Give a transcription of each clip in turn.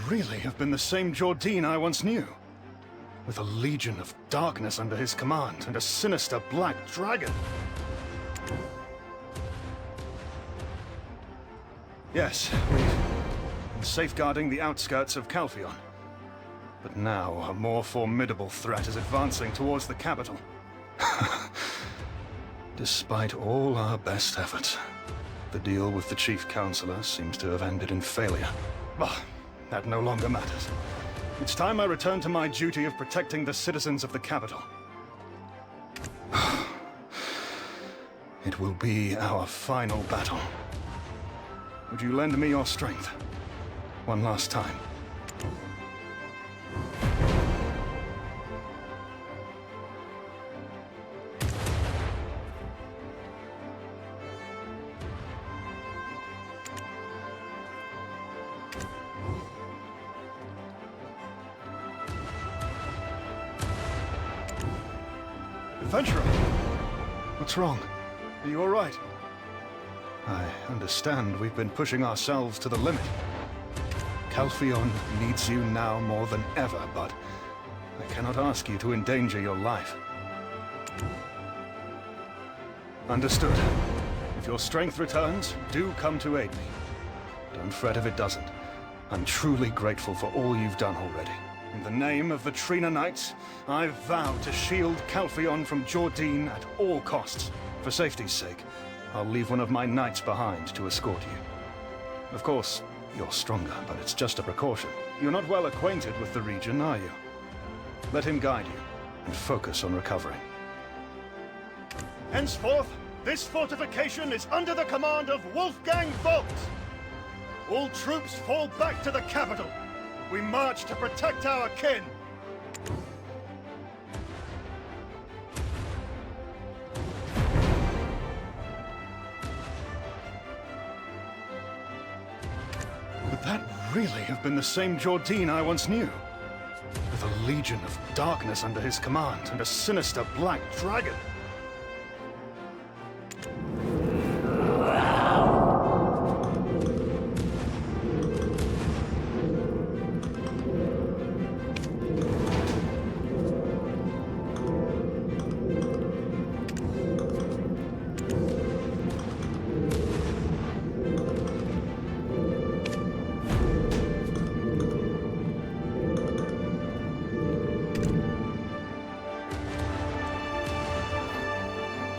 really have been the same 𝕁𝕁𝕟𝓚 I once knew, with a legion of darkness under his command and a sinister black dragon. Yes, we've been safeguarding the outskirts of 𝐻𝑒𝓁𝓁𝒃. But now a more formidable threat is advancing towards the capital. Despite all our best efforts, the deal with the Chief Counselor seems to have ended in failure. But that no longer matters. It's time I return to my duty of protecting the citizens of the capital. It will be our final battle. Would you lend me your strength? One last time. Adventurer! What's wrong? Are you all right? I understand we've been pushing ourselves to the limit. 𝐻𝑒𝓁𝓁 needs you now more than ever, but I cannot ask you to endanger your life. Understood. If your strength returns, do come to aid me. Don't fret if it doesn't. I'm truly grateful for all you've done already. In the name of the 𝕨 Knights, I vow to shield 𝐻𝑒𝓁𝓁 from 𝕁𝕁𝕟 at all costs. For safety's sake, I'll leave one of my knights behind to escort you. Of course, you're stronger, but it's just a precaution. You're not well acquainted with the region, are you? Let him guide you, and focus on recovering. Henceforth, this fortification is under the command of Wolfgang Vogt. All troops fall back to the capital. We march to protect our kin. Would that really have been the same 𝕁𝕁𝕟𝓚 I once knew? With a legion of darkness under his command and a sinister black dragon.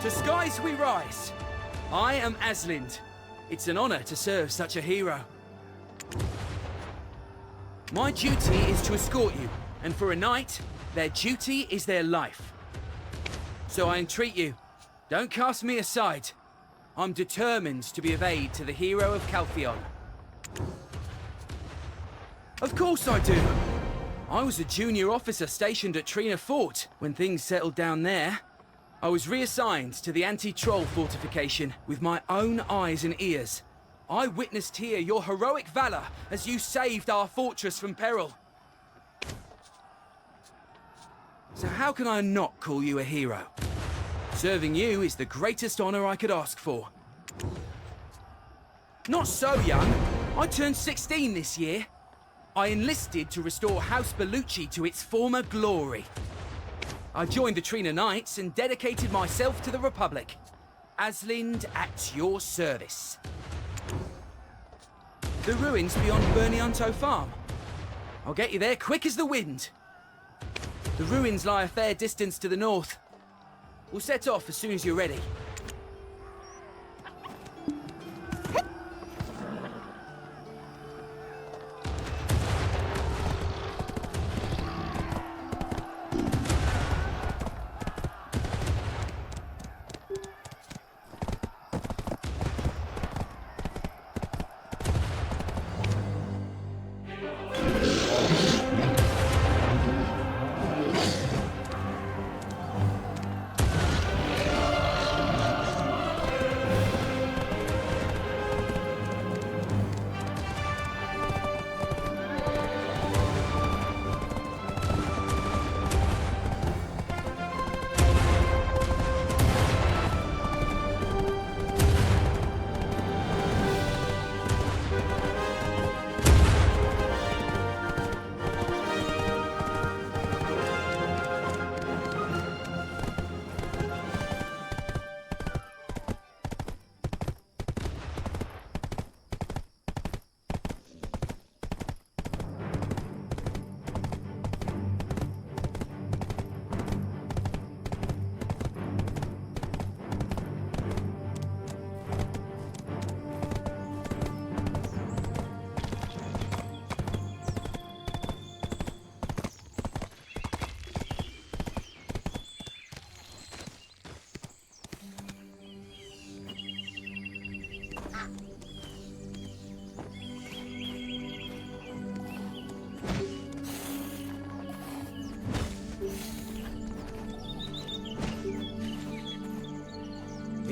To skies we rise. I am 𝕂𝓂. It's an honor to serve such a hero. My duty is to escort you, and for a knight, their duty is their life. So I entreat you, don't cast me aside. I'm determined to be of aid to the hero of 𝐻𝑒𝓁𝓁. Of course I do. I was a junior officer stationed at 𝕨 Fort when things settled down there. I was reassigned to the anti-troll fortification with my own eyes and ears. I witnessed here your heroic valor as you saved our fortress from peril. So how can I not call you a hero? Serving you is the greatest honor I could ask for. Not so young. I turned 16 this year. I enlisted to restore House Bellucci to its former glory. I joined the 𝕨 Knights and dedicated myself to the Republic. 𝕂𝓂 at your service. The ruins beyond 𝕁𝕁𝕟𝓄𝕐 farm. I'll get you there quick as the wind. The ruins lie a fair distance to the north. We'll set off as soon as you're ready.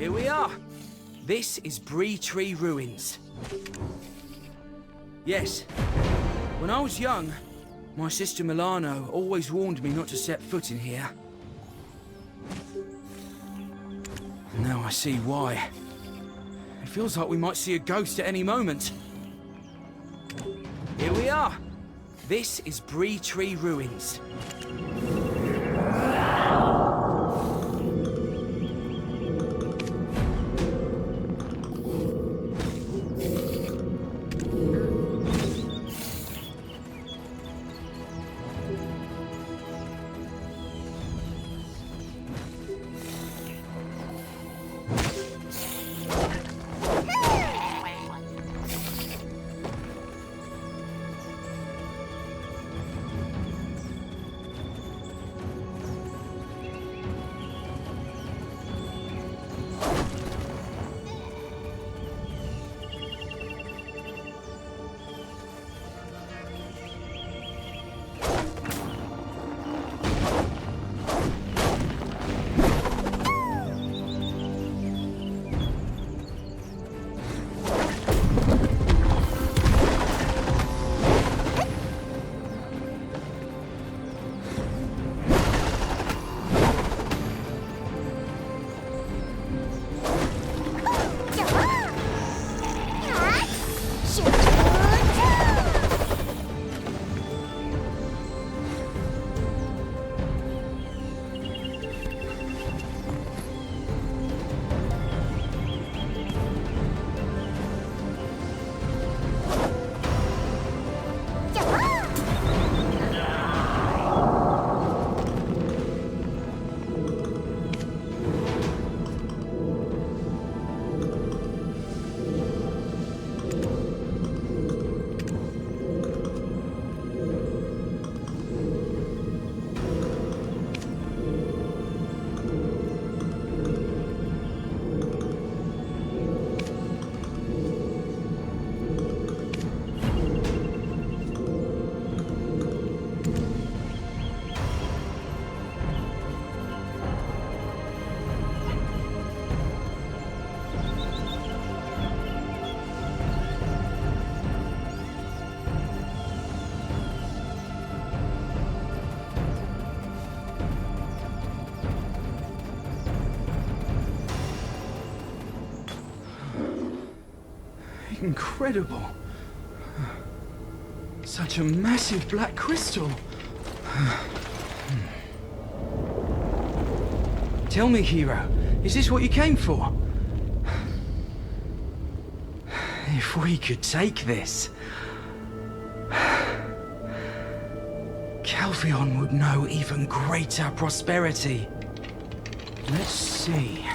Here we are. This is 𝕨 ruins. Yes. When I was young, my sister Milano always warned me not to set foot in here. Now I see why. It feels like we might see a ghost at any moment. Here we are. This is 𝕨 ruins. Incredible. Such a massive black crystal. Tell me, hero, is this what you came for? If we could take this, Calpheon would know even greater prosperity. Let's see.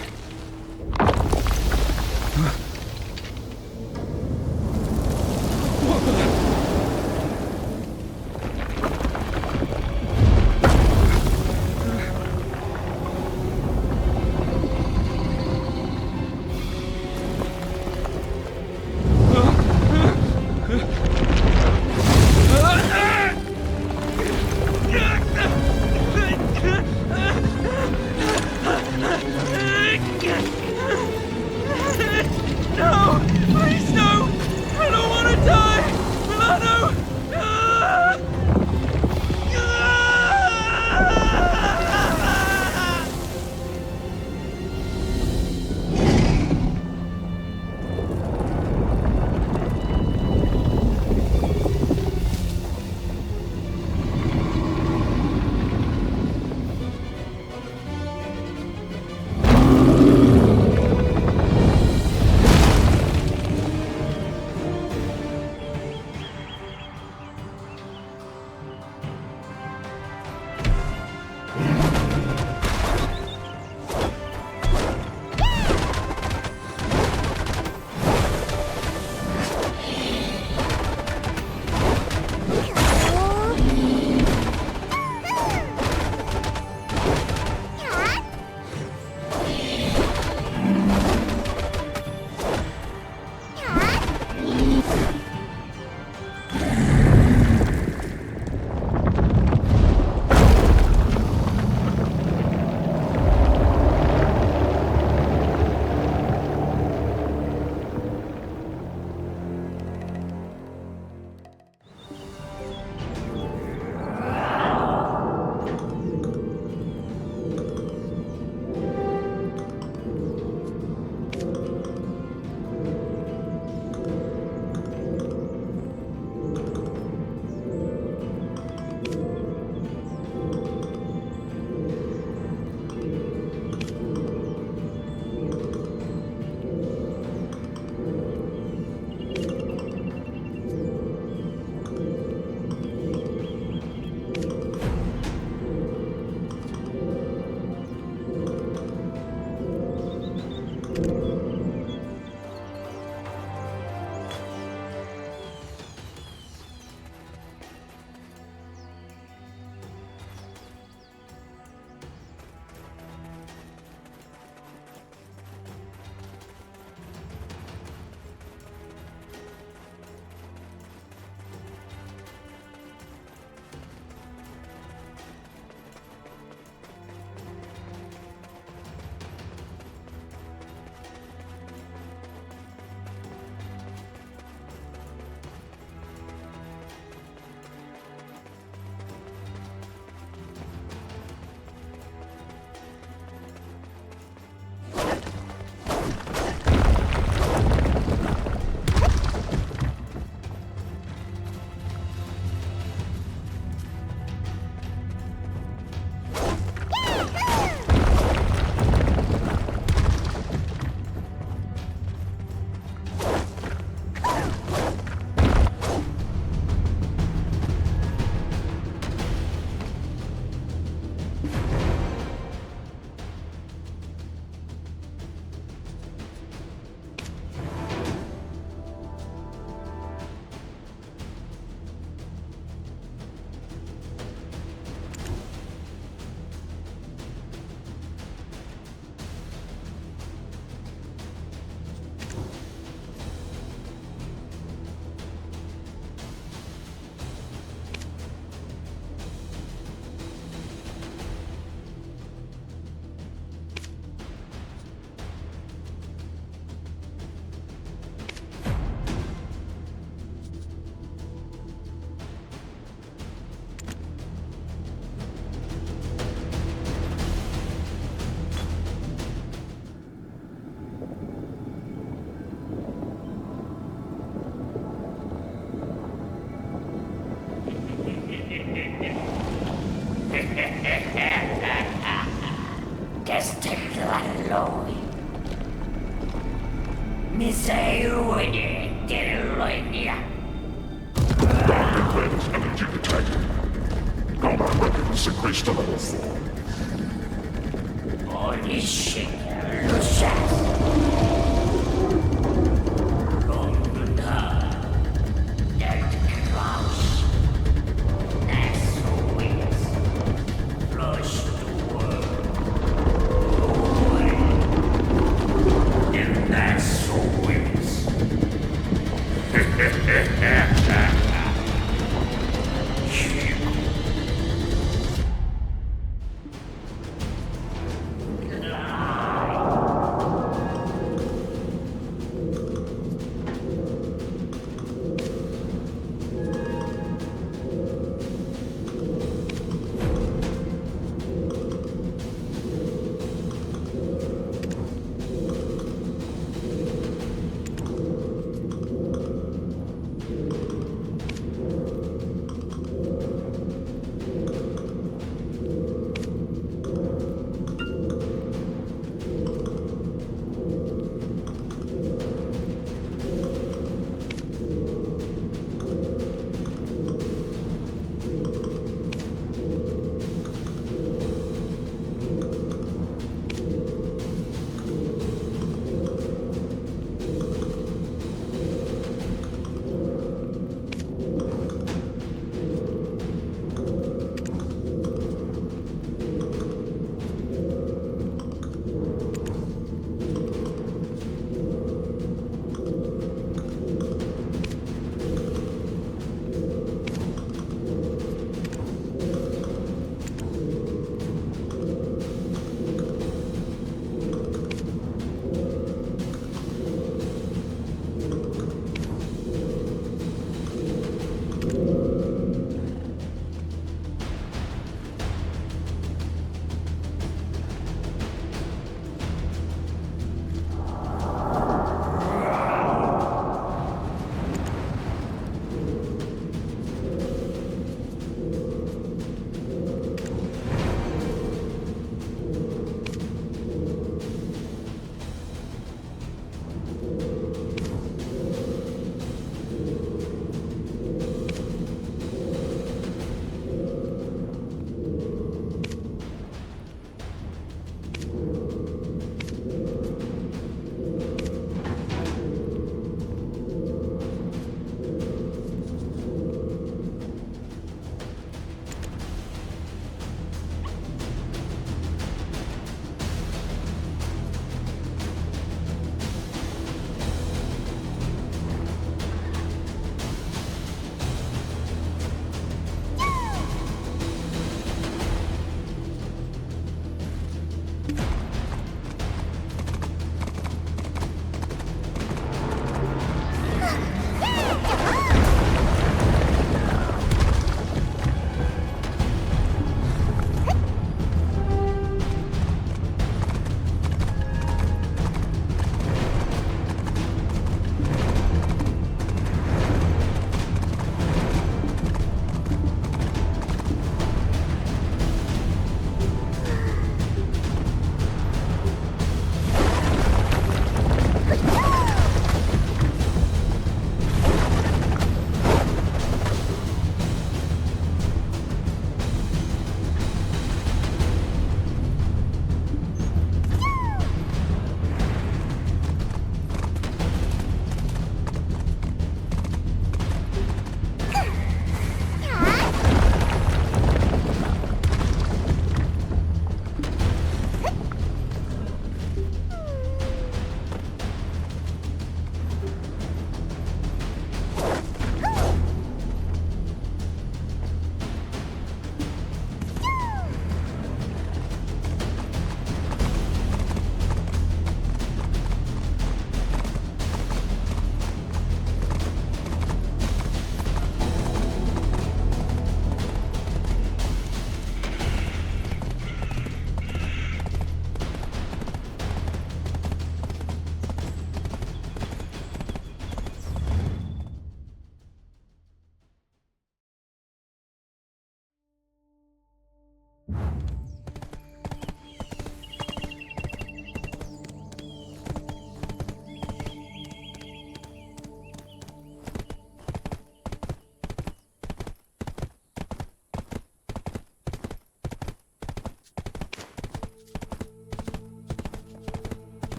𝕁𝕦𝕔𝕙𝕟𝓈 weapons increased to level 4.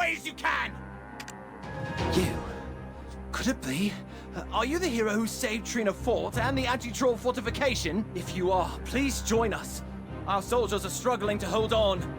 away as you can! You? Could it be? Are you the hero who saved Trina Fort and the anti-troll fortification? If you are, please join us. Our soldiers are struggling to hold on.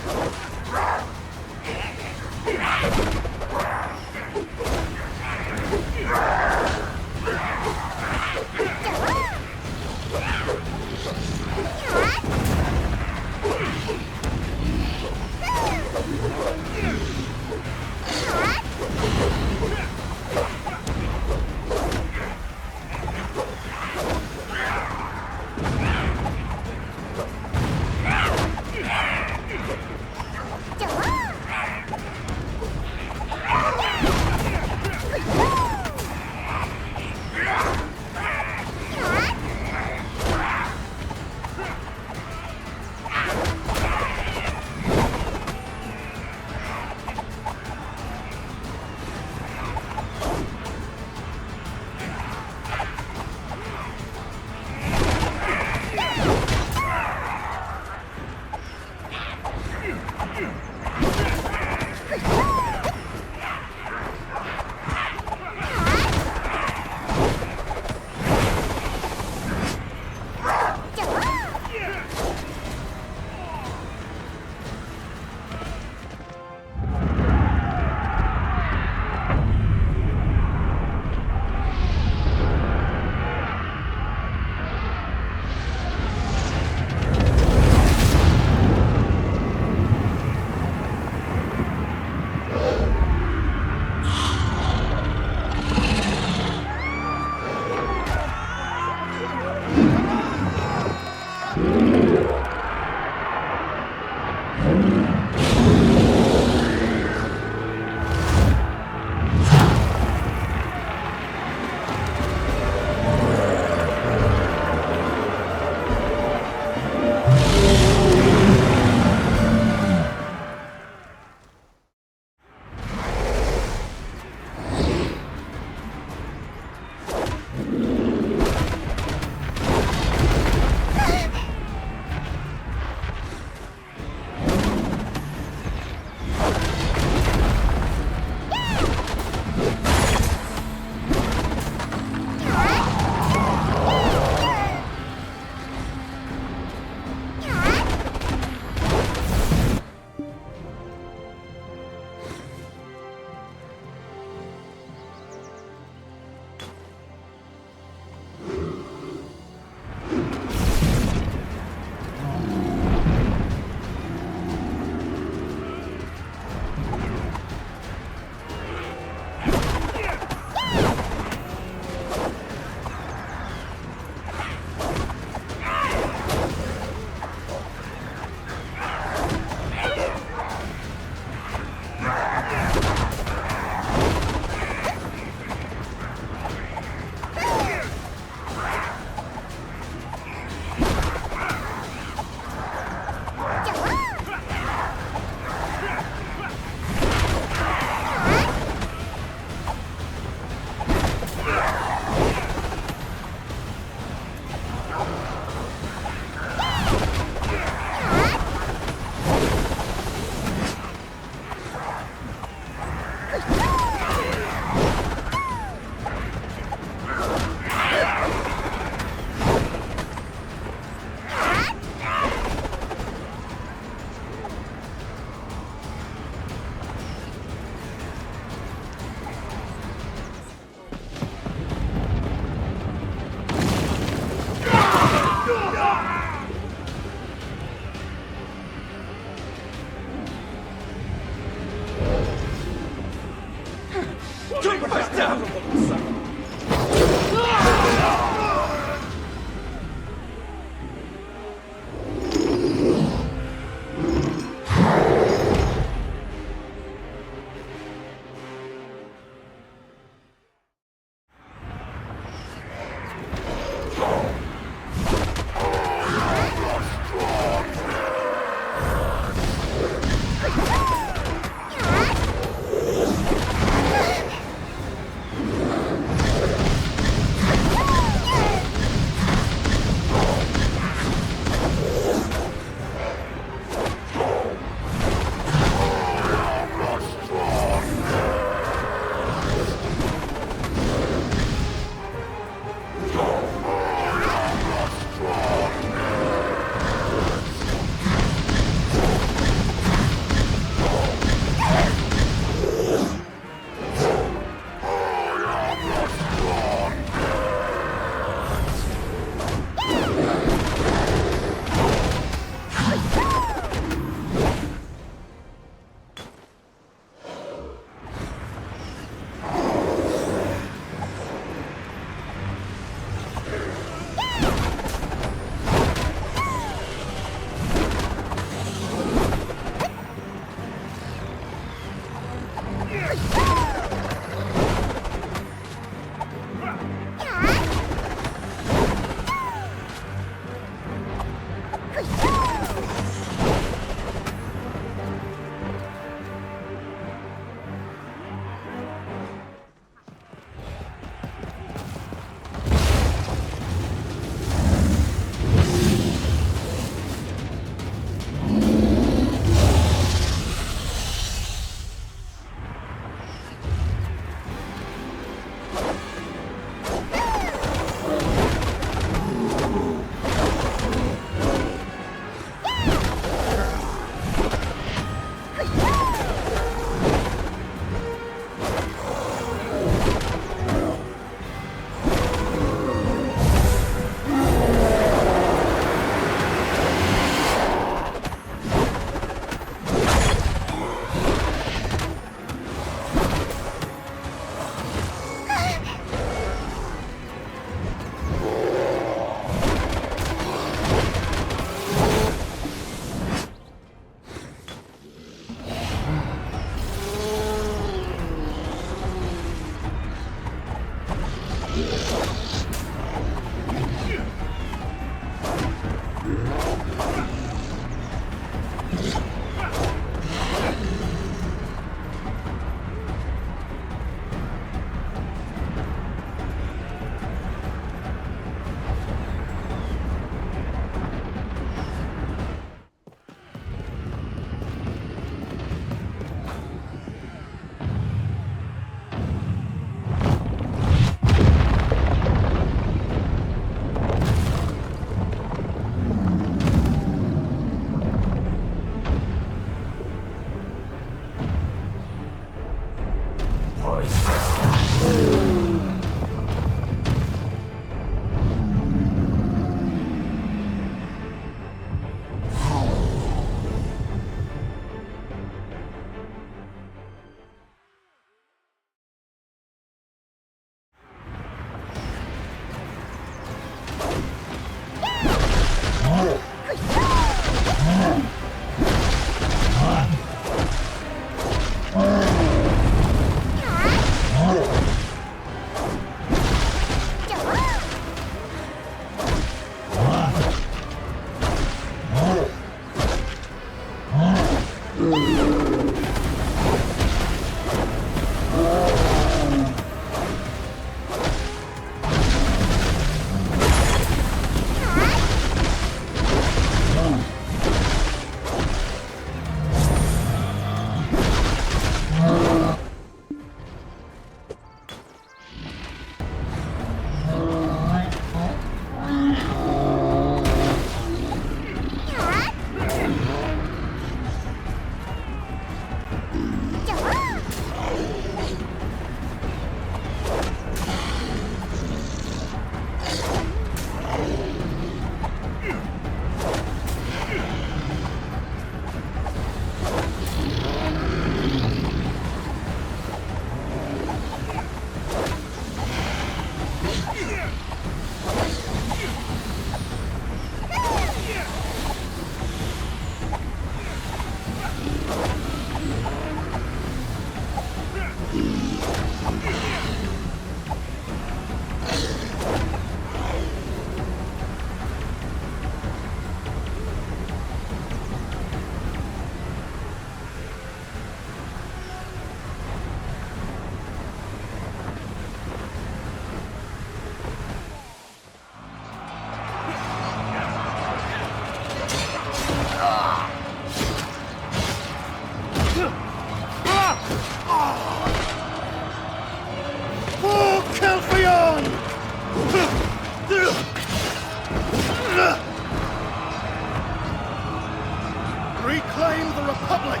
Reclaim the Republic!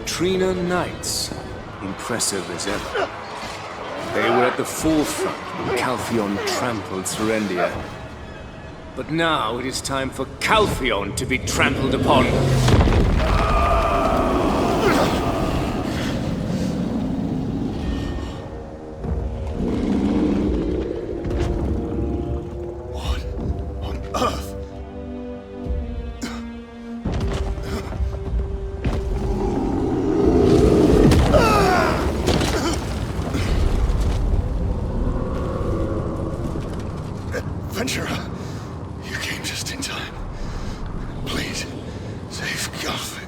𝓂 Knights, impressive as ever. They were at the forefront when 𝐻𝑒𝓁𝓁 trampled 𝓂𝓁𝓁. But now it is time for 𝐻𝑒𝓁𝓁 to be trampled upon. What on earth? Adventurer, you came just in time. Please, save 𝐻𝑒𝓁𝓁.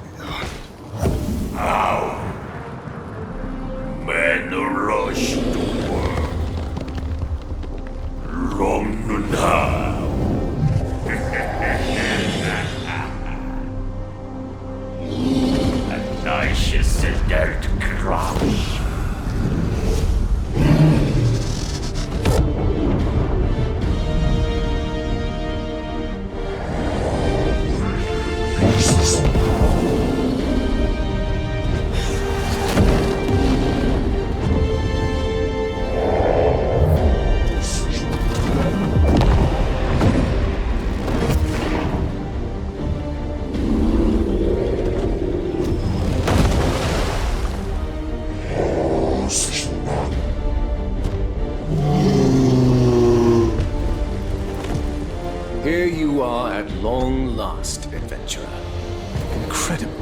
Here you are at long last, adventurer. Incredible.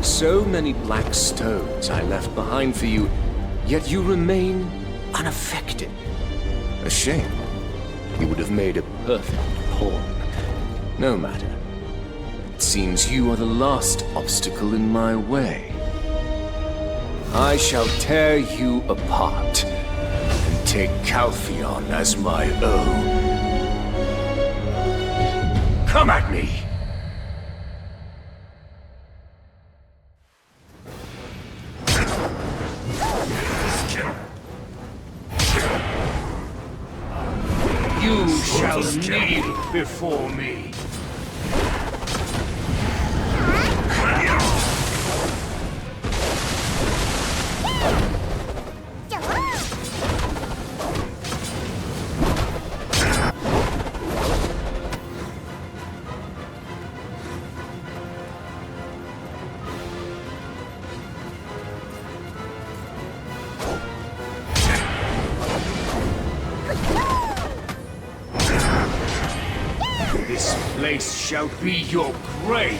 So many black stones I left behind for you, yet you remain unaffected. A shame. You would have made a perfect pawn. No matter. It seems you are the last obstacle in my way. I shall tear you apart and take Calpheon as my own. Come at me! You shall kneel before me. This place shall be your grave.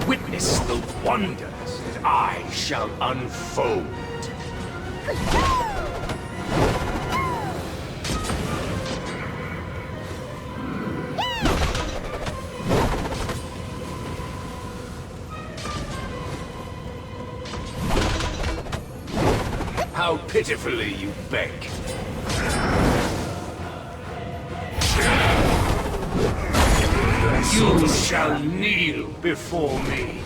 Witness the wonders that I shall unfold. How pitifully you beg. You shall kneel before me.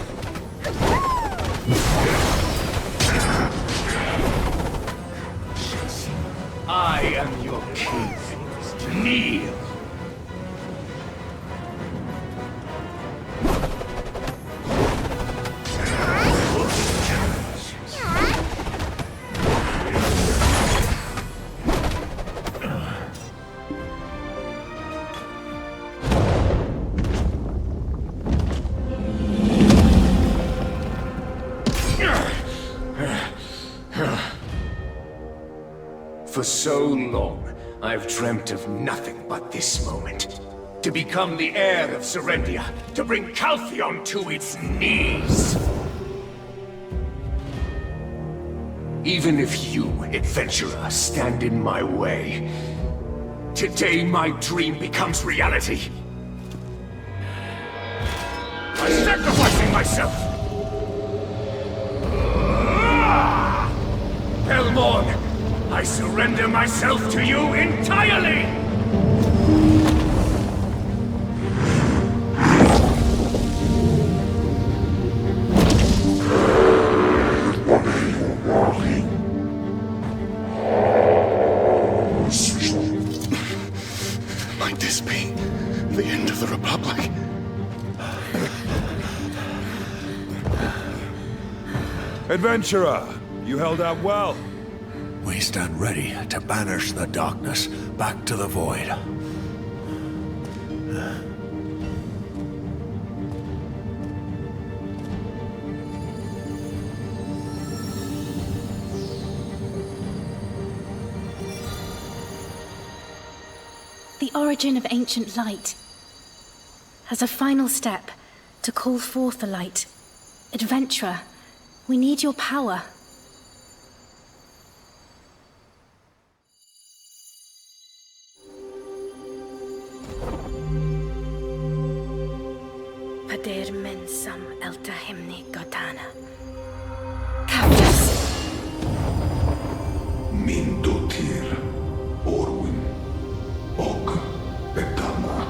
I am your king. Kneel. For so long, I've dreamt of nothing but this moment. To become the heir of Serendia, to bring Calpheon to its knees. Even if you, adventurer, stand in my way, today my dream becomes reality. I'm sacrificing myself! Belmorn! I surrender myself to you entirely! Might this be the end of the Republic? Adventurer, you held out well. We stand ready to banish the darkness back to the void. The origin of ancient light. As a final step to call forth the light. Adventurer, we need your power. 𝕨𝕒𝕥𝓚𝓁𝓁𝒾𝓃. 𝕨𝕐𝕥𝓚𝓁𝓁𝒾𝓃 Orwin Og Etama.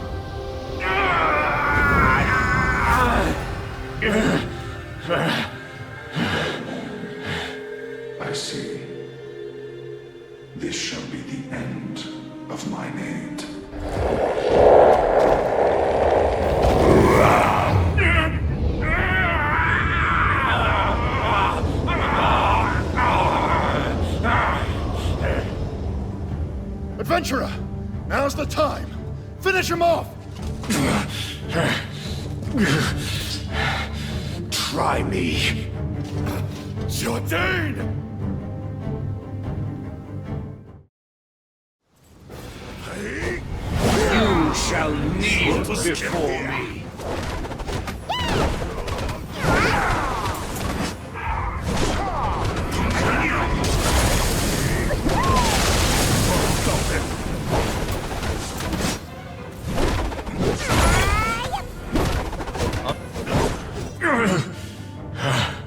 I see. This shall be the end of my 𝕨𝕏𝕗. Adventurer, now's the time. Finish him off! Try me. Jordan! You shall kneel before me.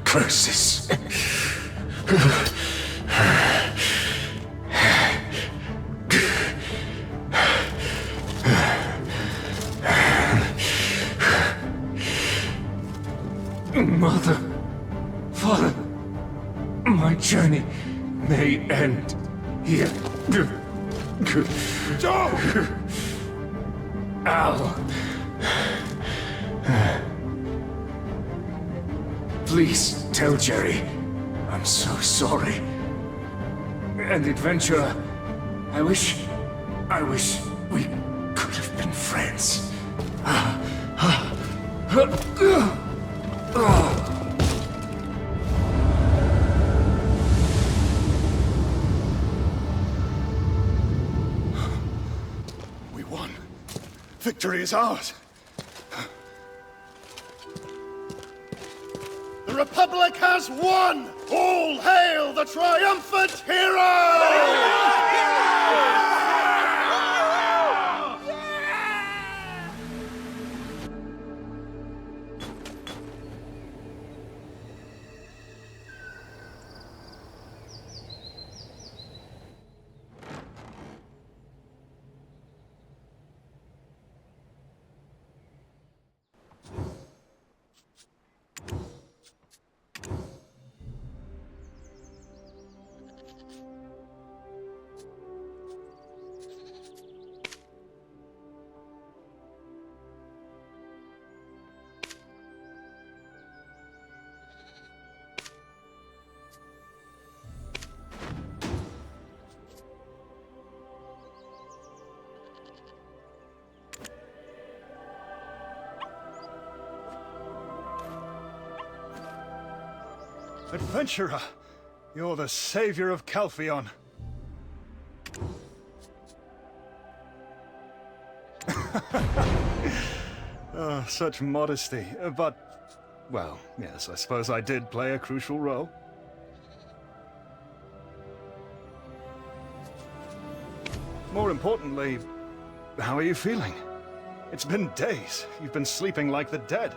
Curses. Mother, Father, my journey may end here. Al. Please tell Jerry I'm so sorry. And Adventurer, I wish we could have been friends. We won. Victory is ours. The Republic has won! All hail the triumphant hero! Adventurer, you're the savior of Calpheon. Oh, such modesty. But, well, yes, I suppose I did play a crucial role. More importantly, how are you feeling? It's been days. You've been sleeping like the dead.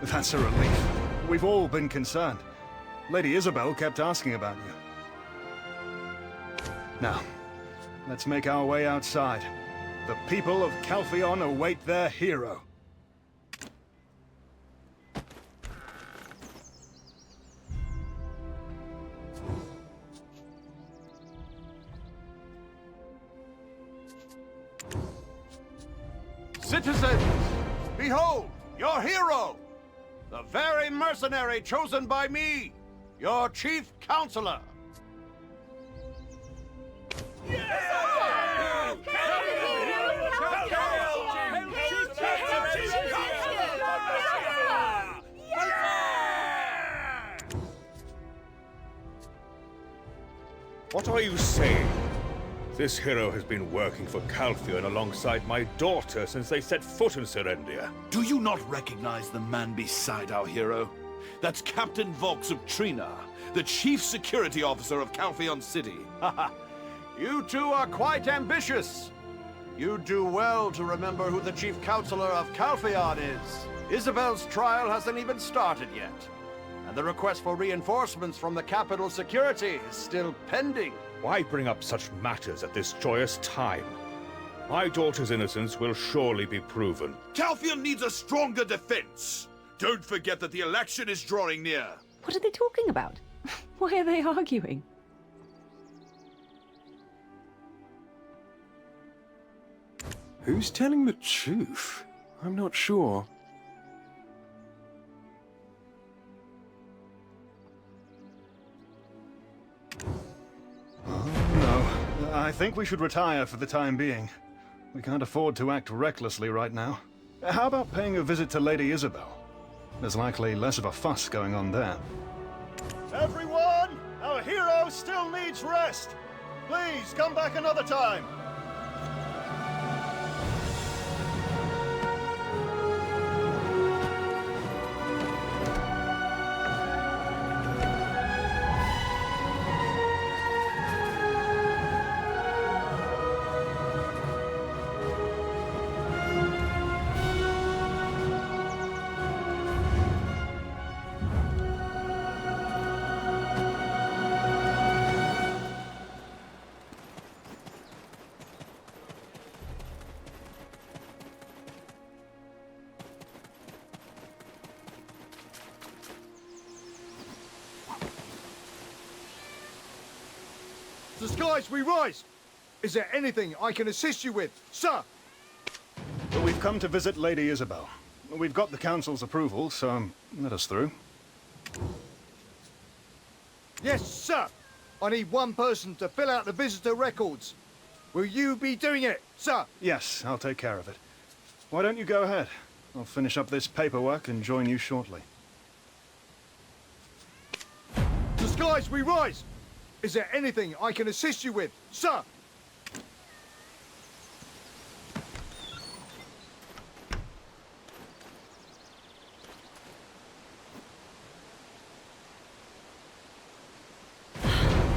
That's a relief. We've all been concerned. Lady Isabel kept asking about you. Now, let's make our way outside. The people of Calpheon await their hero. Citizens, behold, your hero! The very mercenary chosen by me, your chief counselor. What are you saying? This hero has been working for Calpheon alongside my daughter since they set foot in Serendia. Do you not recognize the man beside our hero? That's Captain Volks of 𝓂, the chief security officer of Calpheon City. You two are quite ambitious. You do well to remember who the chief counselor of Calpheon is. Isabel's trial hasn't even started yet. And the request for reinforcements from the capital security is still pending. Why bring up such matters at this joyous time? My daughter's innocence will surely be proven. Calpheon needs a stronger defense. Don't forget that the election is drawing near. What are they talking about? Why are they arguing? Who's telling the truth? I'm not sure. I think we should retire for the time being. We can't afford to act recklessly right now. How about paying a visit to Lady Isabel? There's likely less of a fuss going on there. Everyone! Our hero still needs rest! Please, come back another time! The skies we rise! Is there anything I can assist you with, sir? Well, we've come to visit Lady Isabel. We've got the council's approval, so let us through. Yes, sir. I need one person to fill out the visitor records. Will you be doing it, sir? Yes, I'll take care of it. Why don't you go ahead? I'll finish up this paperwork and join you shortly. The skies we rise! Is there anything I can assist you with, sir?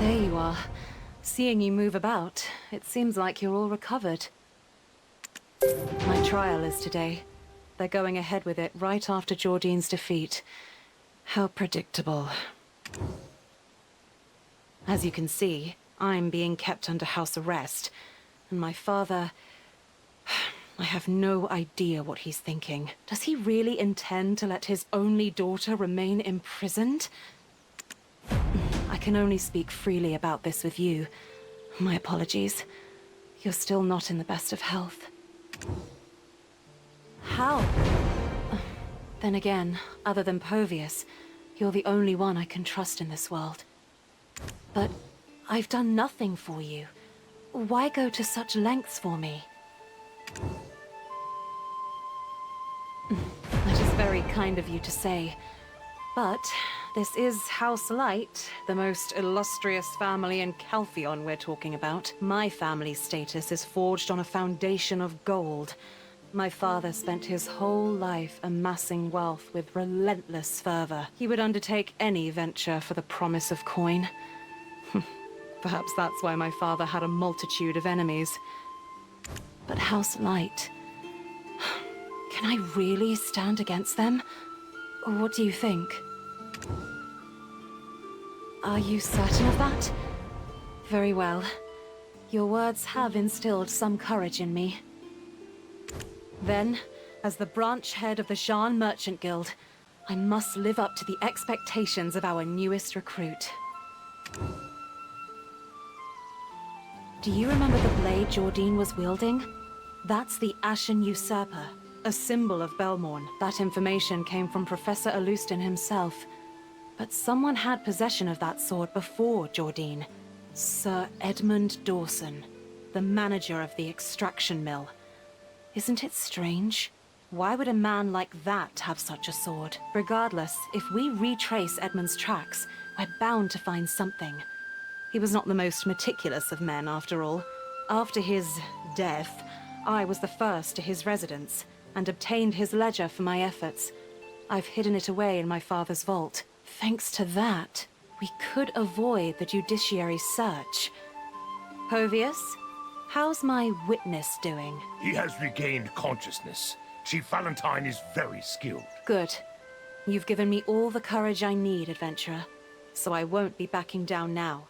There you are. Seeing you move about, it seems like you're all recovered. My trial is today. They're going ahead with it right after Jordine's defeat. How predictable. As you can see, I'm being kept under house arrest, and my father... I have no idea what he's thinking. Does he really intend to let his only daughter remain imprisoned? I can only speak freely about this with you. My apologies. You're still not in the best of health. How? Then again, other than Povius, you're the only one I can trust in this world. But I've done nothing for you. Why go to such lengths for me? That is very kind of you to say. But this is House Light, the most illustrious family in Calpheon we're talking about. My family's status is forged on a foundation of gold. My father spent his whole life amassing wealth with relentless fervor. He would undertake any venture for the promise of coin. Perhaps that's why my father had a multitude of enemies. But House Light... Can I really stand against them? What do you think? Are you certain of that? Very well. Your words have instilled some courage in me. Then, as the branch head of the 𝕁 Merchant Guild, I must live up to the expectations of our newest recruit. Do you remember the blade Jordine was wielding? That's the Ashen Usurper, a symbol of Belmorn. That information came from Professor Alustin himself. But someone had possession of that sword before Jordine. Sir Edmund Dawson, the manager of the extraction mill. Isn't it strange? Why would a man like that have such a sword? Regardless, if we retrace Edmund's tracks, we're bound to find something. He was not the most meticulous of men, after all. After his death, I was the first to his residence, and obtained his ledger for my efforts. I've hidden it away in my father's vault. Thanks to that, we could avoid the judiciary search. Povius, how's my witness doing? He has regained consciousness. Chief Valentine is very skilled. Good. You've given me all the courage I need, adventurer, so I won't be backing down now.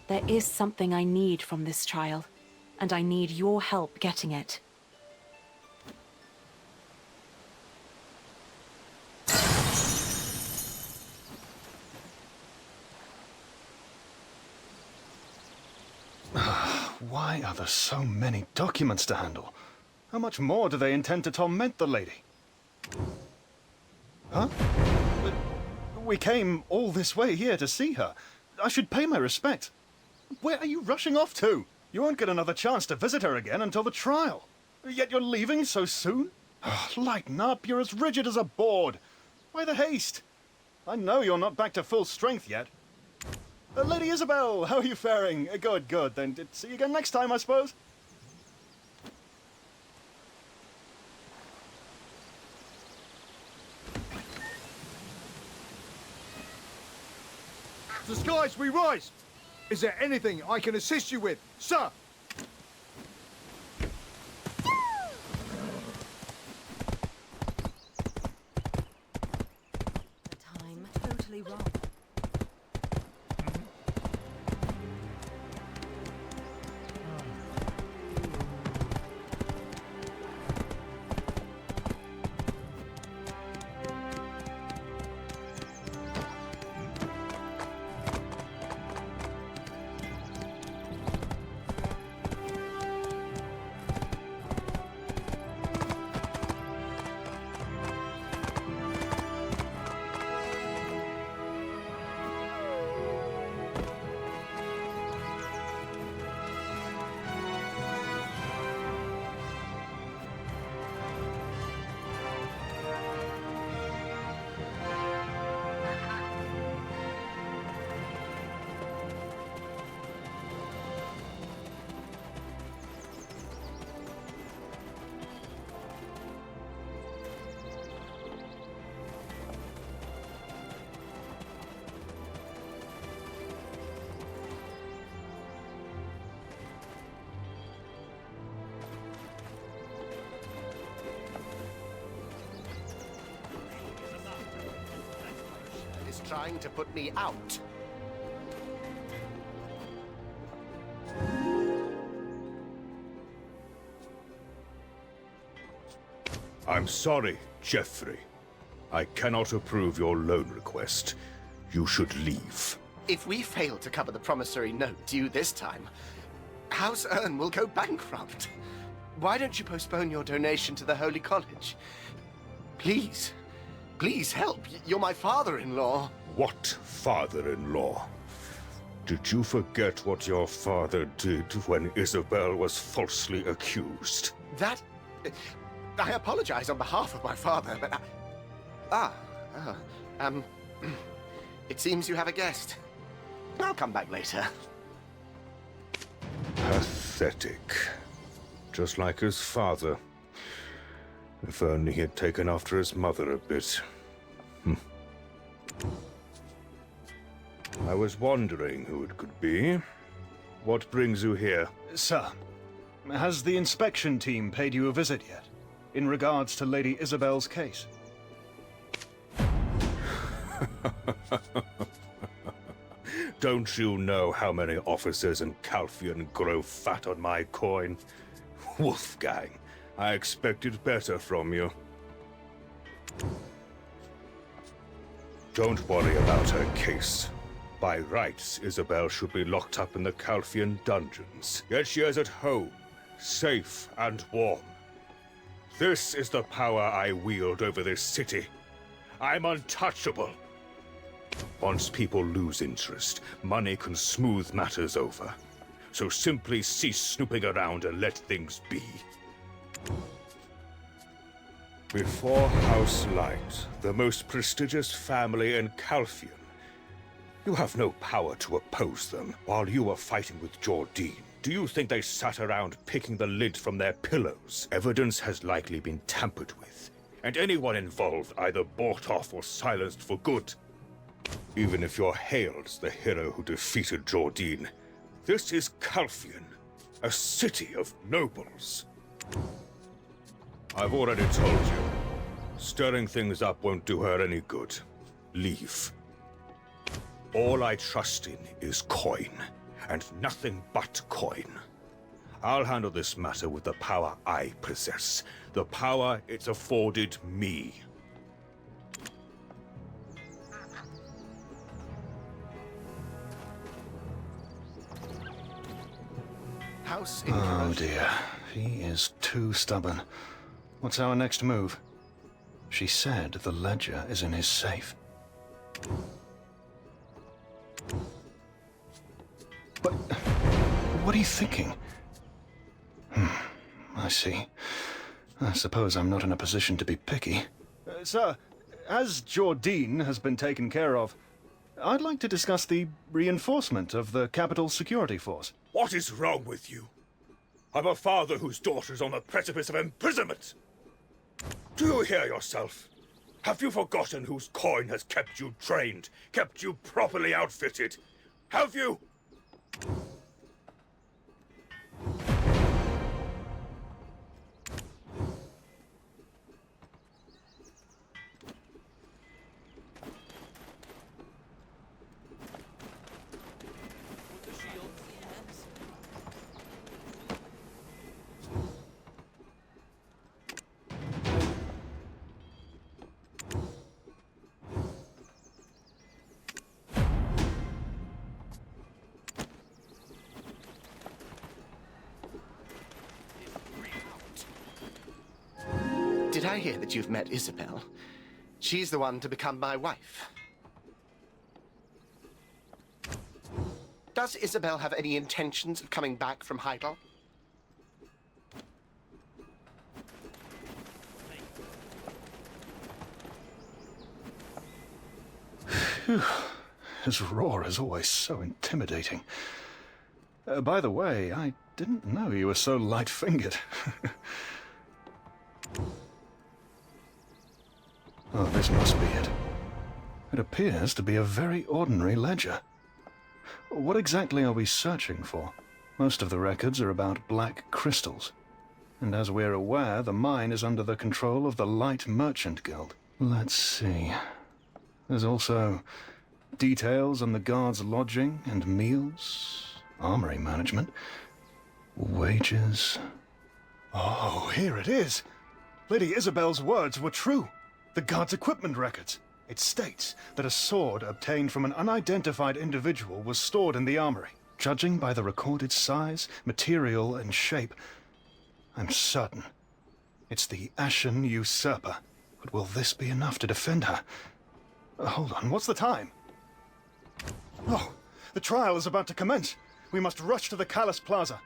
There is something I need from this trial, and I need your help getting it. Why are there so many documents to handle? How much more do they intend to torment the lady? Huh? We came all this way here to see her. I should pay my respect. Where are you rushing off to? You won't get another chance to visit her again until the trial. Yet you're leaving so soon? Lighten up, you're as rigid as a board. Why the haste? I know you're not back to full strength yet. Lady Isabel, how are you faring? Good, good. Then see you again next time, I suppose. The skies we rise! Is there anything I can assist you with, sir? The time, totally wrong. just trying to put me out. I'm sorry, 𝐻𝑒𝓁𝓁. I cannot approve your loan request. You should leave. If we fail to cover the promissory note due this time, House 𝐼'𝓂 will go bankrupt. Why don't you postpone your donation to the Holy College? Please. Please help. You're my father-in-law. What father-in-law? Did you forget what your father did when Isabel was falsely accused? That... I apologize on behalf of my father, but... It seems you have a guest. I'll come back later. Pathetic. Just like his father. If only he had taken after his mother a bit. I was wondering who it could be. What brings you here? Sir, has the inspection team paid you a visit yet? In regards to Lady Isabel's case? Don't you know how many officers in 𝐾alfion grow fat on my coin? Wolfgang, I expected better from you. Don't worry about her case. By rights, Isabel should be locked up in the 𝐾alfion dungeons. Yet she is at home, safe and warm. This is the power I wield over this city. I'm untouchable. Once people lose interest, money can smooth matters over. So simply cease snooping around and let things be. Before House Light, the most prestigious family in 𝐾alfion, you have no power to oppose them while you were fighting with Jordine. Do you think they sat around picking the lid from their pillows? Evidence has likely been tampered with, and anyone involved either bought off or silenced for good. Even if you're hailed as the hero who defeated Jordine, this is 𝐾alfion, a city of nobles. I've already told you, stirring things up won't do her any good. Leave. All I trust in is coin, and nothing but coin. I'll handle this matter with the power I possess, the power it's afforded me. House Oh dear, he is too stubborn. What's our next move? She said the ledger is in his safe. But what are you thinking? I see. I suppose I'm not in a position to be picky. Sir, as Jordine has been taken care of, I'd like to discuss the reinforcement of the capital security force. What is wrong with you? I'm a father whose daughter's on the precipice of imprisonment. Do you hear yourself? Have you forgotten whose coin has kept you trained, kept you properly outfitted? Have you? Did I hear that you've met Isabel? She's the one to become my wife. Does Isabel have any intentions of coming back from 𝐼'𝓂? Phew. His roar is always so intimidating. By the way, I didn't know you were so light-fingered. Oh, this must be it. It appears to be a very ordinary ledger. What exactly are we searching for? Most of the records are about black crystals. And as we're aware, the mine is under the control of the Light Merchant Guild. Let's see. There's also details on the guards' lodging and meals, armory management, wages. Oh, here it is. Lady Isabel's words were true. The guards' equipment records. It states that a sword obtained from an unidentified individual was stored in the armory. Judging by the recorded size, material, and shape, I'm certain it's the Ashen Usurper. But will this be enough to defend her? Hold on, what's the time? Oh, the trial is about to commence. We must rush to the Calus Plaza.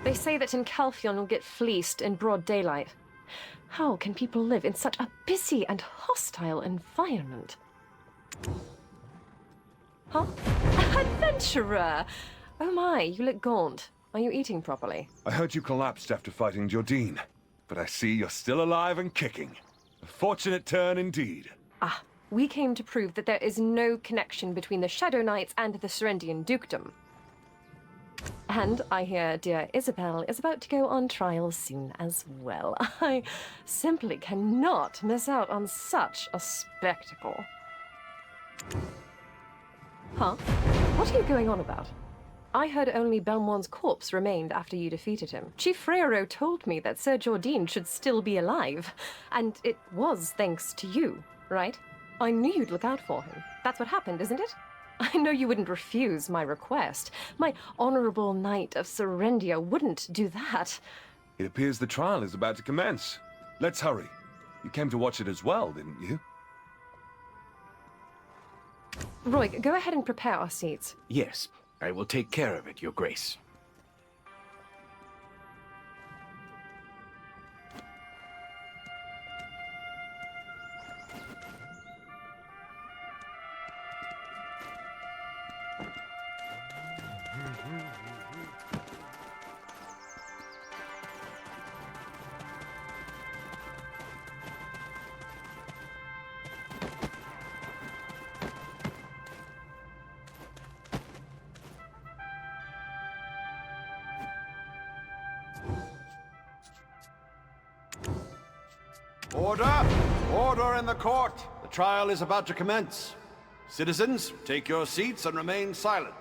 They say that in Calpheon you'll get fleeced in broad daylight. How can people live in such a busy and hostile environment? Huh? Adventurer! Oh my, you look gaunt. Are you eating properly? I heard you collapsed after fighting Jordine, but I see you're still alive and kicking. A fortunate turn indeed. Ah, we came to prove that there is no connection between the Shadow Knights and the 𝑐erendian dukedom. And I hear dear Isabel is about to go on trial soon as well. I simply cannot miss out on such a spectacle. Huh? What are you going on about? I heard only Belmont's corpse remained after you defeated him. Chief 𝐅𝓂 told me that Sir Jordine should still be alive, and it was thanks to you, right? I knew you'd look out for him. That's what happened, isn't it? I know you wouldn't refuse my request. My honorable knight of 𝑐erendia wouldn't do that. It appears the trial is about to commence. Let's hurry. You came to watch it as well, didn't you? Roy, go ahead and prepare our seats. Yes, I will take care of it, Your Grace. Order! Order in the court! The trial is about to commence. Citizens, take your seats and remain silent.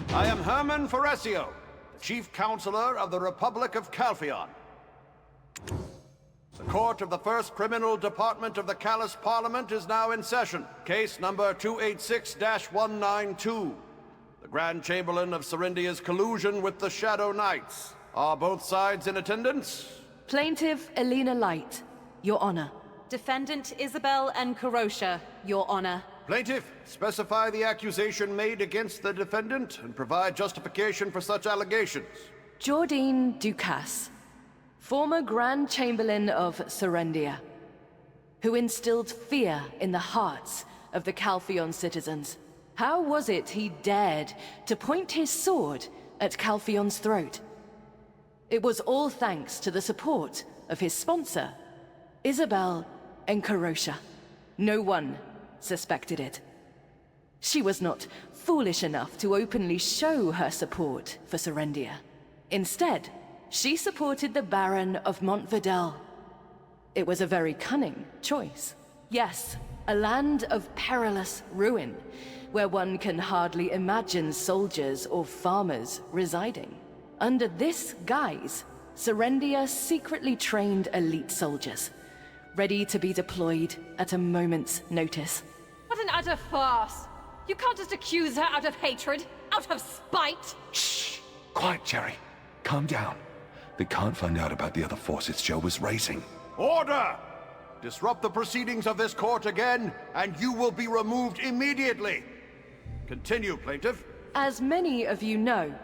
I am Hermann Pharesio, the Chief Counselor of the Republic of Calpheon. The court of the First Criminal Department of the Calus Parliament is now in session. Case number 286-192. The Grand Chamberlain of 𝑐erendia's collusion with the Shadow Knights. Are both sides in attendance? Plaintiff Elena Light, Your Honor. Defendant Isabel 𝓂 Your Honor. Plaintiff, specify the accusation made against the defendant and provide justification for such allegations. Jordine Ducasse, former Grand Chamberlain of 𝑐erendia, who instilled fear in the hearts of the Calpheon citizens. How was it he dared to point his sword at Calpheon's throat? It was all thanks to the support of his sponsor, Isabel 𝓂. No one suspected it. She was not foolish enough to openly show her support for 𝑐erendia. Instead, She supported the Baron of 𝕞𝕦𝕔𝕙. It was a very cunning choice. Yes, a land of perilous ruin, where one can hardly imagine soldiers or farmers residing. Under this guise, 𝐸𝓁𝓁𝒃 secretly trained elite soldiers, ready to be deployed at a moment's notice. What an utter farce! You can't just accuse her out of hatred, out of spite! Shh! Quiet, Jerry. Calm down. They can't find out about the other forces Joe was raising. Order! Disrupt the proceedings of this court again, and you will be removed immediately. Continue, plaintiff. As many of you know,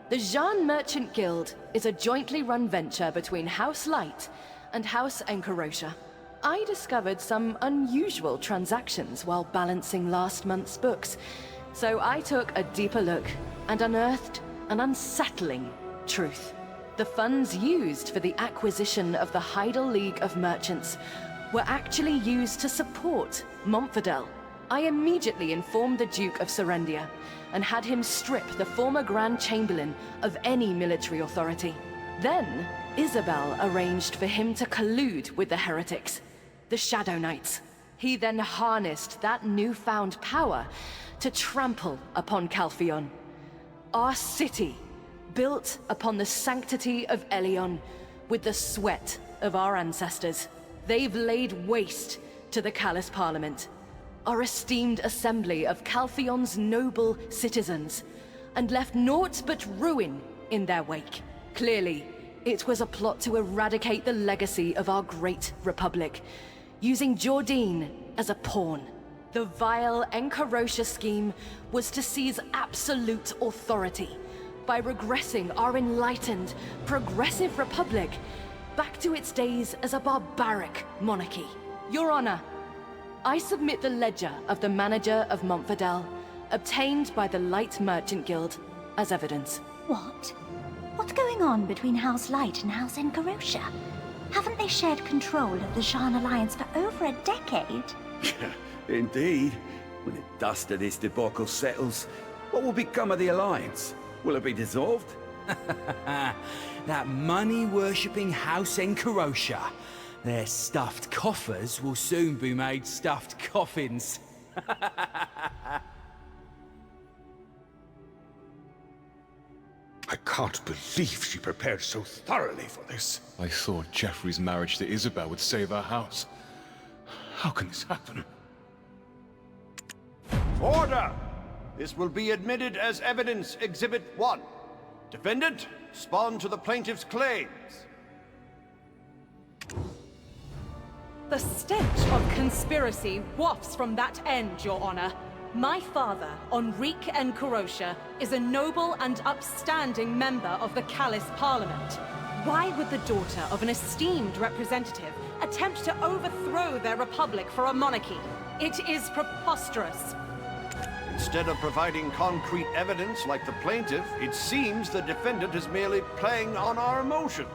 the Jan Merchant Guild is a jointly run venture between House Light and House 𝕁𝓂. I discovered some unusual transactions while balancing last month's books, so I took a deeper look and unearthed an unsettling truth. The funds used for the acquisition of the 𝐻𝑒𝓁𝓁 League of Merchants were actually used to support 𝕞𝕦𝕔𝕙. I immediately informed the Duke of 𝐸𝓁𝓁 and had him strip the former Grand Chamberlain of any military authority. Then, Isabel arranged for him to collude with the heretics, the Shadow Knights. He then harnessed that newfound power to trample upon Calpheon, our city, built upon the sanctity of Elyon with the sweat of our ancestors. They've laid waste to the Callous Parliament, our esteemed assembly of Calpheon's noble citizens, and left naught but ruin in their wake. Clearly, it was a plot to eradicate the legacy of our great republic, using Jordine as a pawn. The vile 𝓁𝓂 scheme was to seize absolute authority by regressing our enlightened, progressive republic back to its days as a barbaric monarchy. Your Honor, I submit the ledger of the manager of 𝕞𝕦𝕔𝕙, obtained by the Light Merchant Guild, as evidence. What? What's going on between House Light and House 𝓁𝓂? Haven't they shared control of the Shan Alliance for over a decade? Indeed. When the dust of this debacle settles, what will become of the Alliance? Will it be dissolved? That money-worshipping House 𝓁𝓂. Their stuffed coffers will soon be made stuffed coffins. I can't believe she prepared so thoroughly for this. I thought Geoffrey's marriage to Isabel would save our house. How can this happen? Order! This will be admitted as evidence, Exhibit 1. Defendant, respond to the plaintiff's claims. The stench of conspiracy wafts from that end, Your Honor. My father, 𝕁𝓁𝓂 𝓁𝓂, is a noble and upstanding member of the Callous Parliament. Why would the daughter of an esteemed representative attempt to overthrow their republic for a monarchy? It is preposterous. Instead of providing concrete evidence like the plaintiff, it seems the defendant is merely playing on our emotions.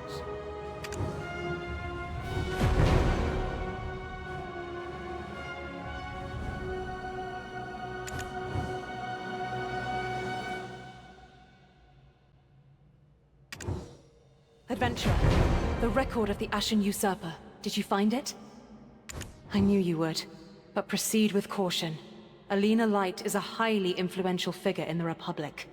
Adventurer, the record of the Ashen Usurper. Did you find it? I knew you would, but proceed with caution. Alina Light is a highly influential figure in the Republic.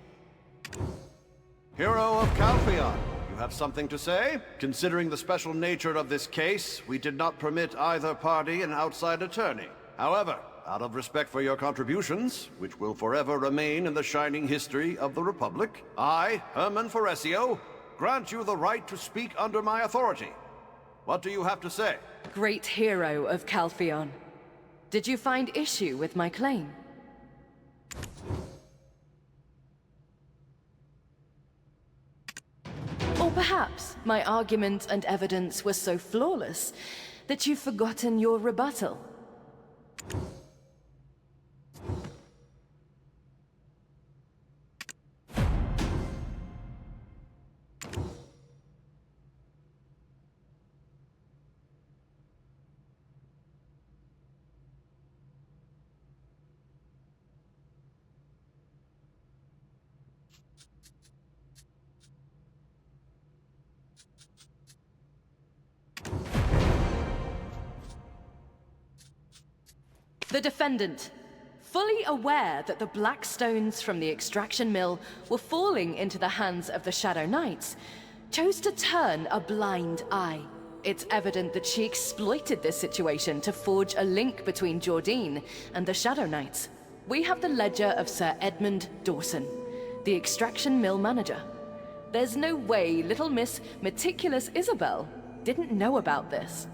Hero of Calpheon, you have something to say? Considering the special nature of this case, we did not permit either party an outside attorney. However, out of respect for your contributions, which will forever remain in the shining history of the Republic, I, Hermann Foresio, grant you the right to speak under my authority. What do you have to say? Great hero of Calpheon. Did you find issue with my claim? Or perhaps my argument and evidence were so flawless that you've forgotten your rebuttal? The defendant, fully aware that the black stones from the extraction mill were falling into the hands of the Shadow Knights, chose to turn a blind eye. It's evident that she exploited this situation to forge a link between Jordine and the Shadow Knights. We have the ledger of Sir Edmund Dawson, the extraction mill manager. There's no way little Miss Meticulous Isabel didn't know about this.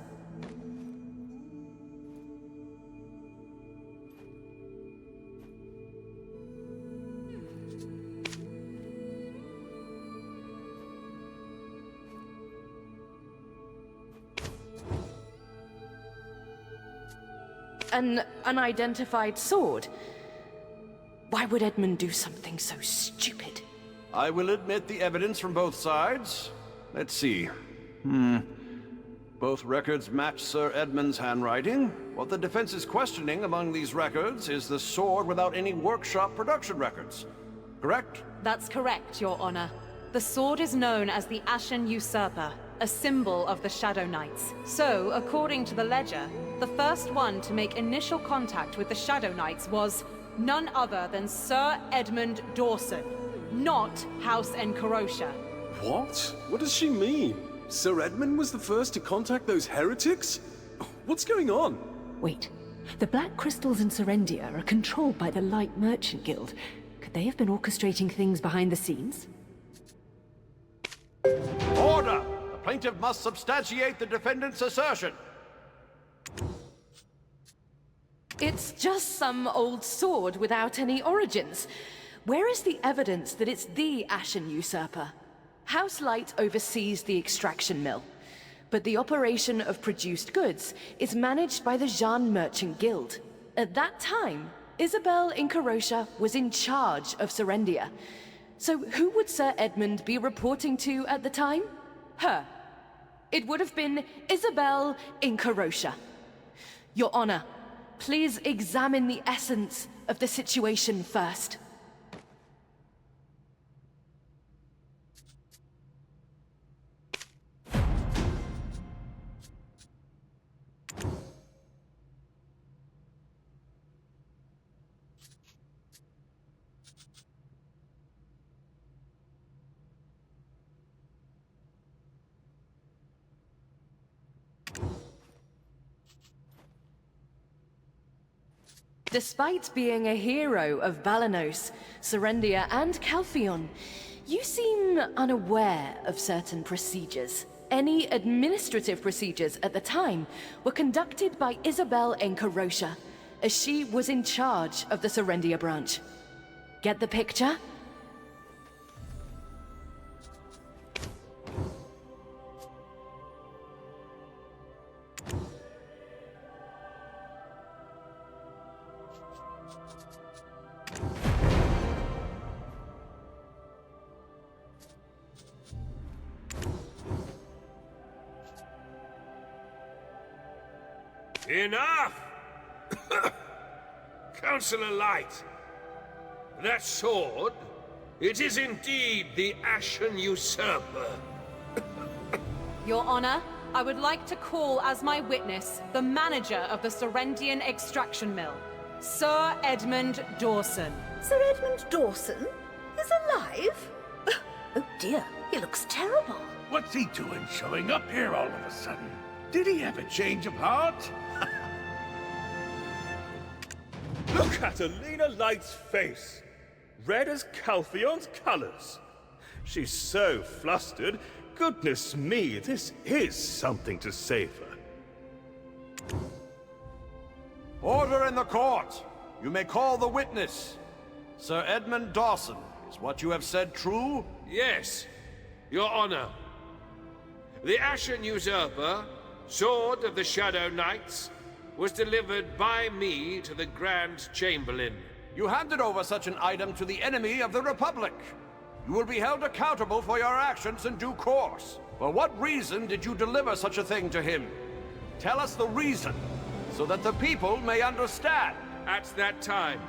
An unidentified sword? Why would Edmund do something so stupid? I will admit the evidence from both sides. Let's see. Both records match Sir Edmund's handwriting. What the defense is questioning among these records is the sword without any workshop production records. Correct? That's correct, Your Honor. The sword is known as the Ashen Usurper, a symbol of the Shadow Knights. So, according to the ledger, the first one to make initial contact with the Shadow Knights was none other than Sir Edmund Dawson, not House 𝕁𝓂. What? What does she mean? Sir Edmund was the first to contact those heretics? What's going on? Wait. The black crystals in Serendia are controlled by the Light Merchant Guild. Could they have been orchestrating things behind the scenes? Order! The plaintiff must substantiate the defendant's assertion. It's just some old sword without any origins. Where is the evidence that it's the Ashen Usurper? House Light oversees the extraction mill, but the operation of produced goods is managed by the Jan Merchant Guild. At that time, Isabel 𝕁𝓂 was in charge of Serendia. So who would Sir Edmund be reporting to at the time? Her. It would have been Isabel 𝕁𝓂. Your Honor, please examine the essence of the situation first. Despite being a hero of Balanos, Serendia, and Calpheon, you seem unaware of certain procedures. Any administrative procedures at the time were conducted by Isabel 𝕁𝓂, as she was in charge of the Serendia branch. Get the picture? Enough! Councillor Light, that sword, it is indeed the Ashen Usurper. Your Honor, I would like to call as my witness the manager of the Serendian extraction mill, Sir Edmund Dawson. Sir Edmund Dawson is alive? Oh dear, he looks terrible. What's he doing showing up here all of a sudden? Did he have a change of heart? Look at 𝐿īna Light's face. Red as Calpheon's colors. She's so flustered. Goodness me, this is something to savor. Order in the court. You may call the witness. Sir Edmund Dawson, is what you have said true? Yes, Your Honor. The Ashen Usurper, sword of the Shadow Knights, was delivered by me to the Grand Chamberlain. You handed over such an item to the enemy of the Republic. You will be held accountable for your actions in due course. For what reason did you deliver such a thing to him? Tell us the reason, so that the people may understand. At that time,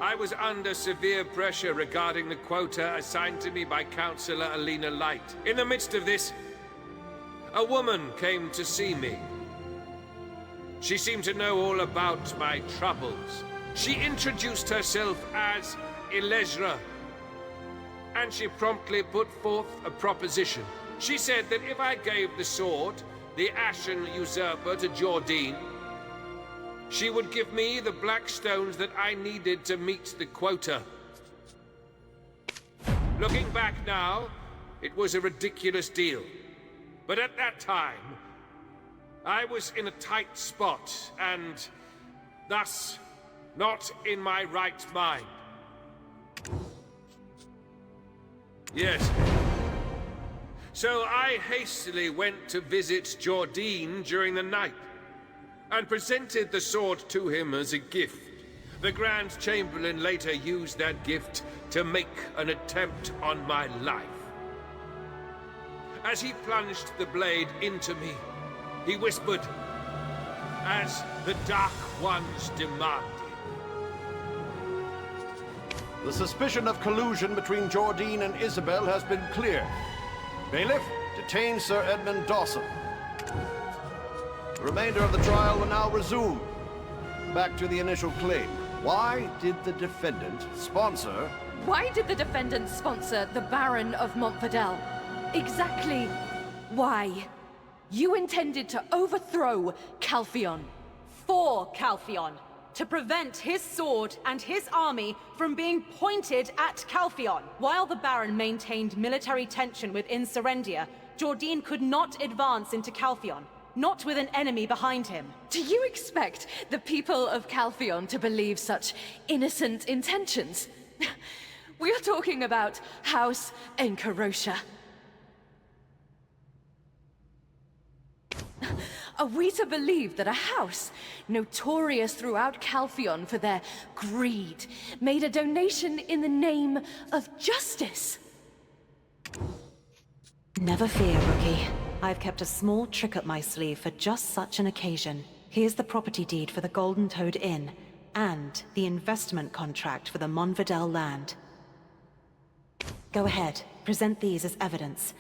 I was under severe pressure regarding the quota assigned to me by Councillor 𝐿īna Light. In the midst of this, a woman came to see me. She seemed to know all about my troubles. She introduced herself as 𝐼'𝓂, and she promptly put forth a proposition. She said that if I gave the sword, the Ashen Usurper, to Jordine, she would give me the black stones that I needed to meet the quota. Looking back now, it was a ridiculous deal. But at that time, I was in a tight spot, and thus not in my right mind. Yes. So I hastily went to visit Jordine during the night, and presented the sword to him as a gift. The Grand Chamberlain later used that gift to make an attempt on my life. As he plunged the blade into me, he whispered, "As the Dark Ones demanded." The suspicion of collusion between Jordine and Isabel has been cleared. Bailiff, detain Sir Edmund Dawson. The remainder of the trial will now resume. Back to the initial claim. Why did the defendant sponsor... Why did the defendant sponsor the Baron of Montfordel? Exactly why? You intended to overthrow Calpheon. For Calpheon, to prevent his sword and his army from being pointed at Calpheon. While the Baron maintained military tension within Serendia, Jordine could not advance into Calpheon, not with an enemy behind him. Do you expect the people of Calpheon to believe such innocent intentions? We're talking about House 𝕁𝓂. Are we to believe that a house, notorious throughout Calpheon for their greed, made a donation in the name of justice? Never fear, Rookie. I've kept a small trick up my sleeve for just such an occasion. Here's the property deed for the Golden Toad Inn, and the investment contract for the Montfordel land. Go ahead, present these as evidence.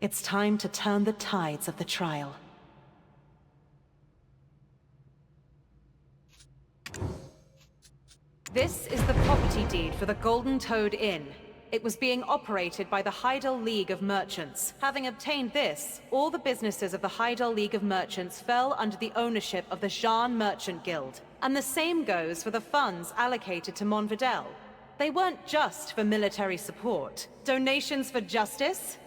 It's time to turn the tides of the trial. This is the property deed for the Golden Toad Inn. It was being operated by the 𝐻𝑒𝓁𝓁 League of Merchants. Having obtained this, all the businesses of the 𝐻𝑒𝓁𝓁 League of Merchants fell under the ownership of the 𝕨𝕒𝕥𝓚𝓘. And the same goes for the funds allocated to Montfordel. They weren't just for military support. Donations for justice?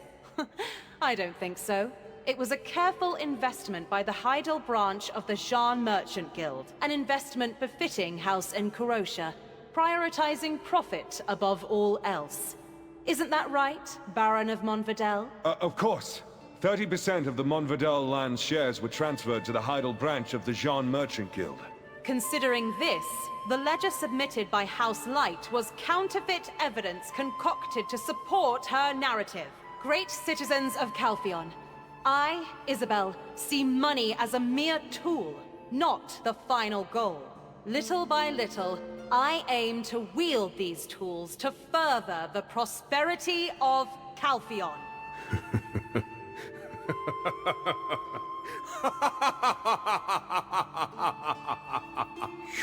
I don't think so. It was a careful investment by the 𝐻𝑒𝓁𝓁 branch of the 𝕨𝕒𝕥𝓚𝓘, an investment befitting House 𝕁𝓂, prioritizing profit above all else. Isn't that right, Baron of Montfordel? Of course. 30% of the Montfordel land shares were transferred to the 𝐻𝑒𝓁 branch of the 𝕨𝕒𝕥𝓚𝓘. Considering this, the ledger submitted by House Light was counterfeit evidence concocted to support her narrative. Great citizens of Calpheon, I, Isabel, see money as a mere tool, not the final goal. Little by little, I aim to wield these tools to further the prosperity of Calpheon.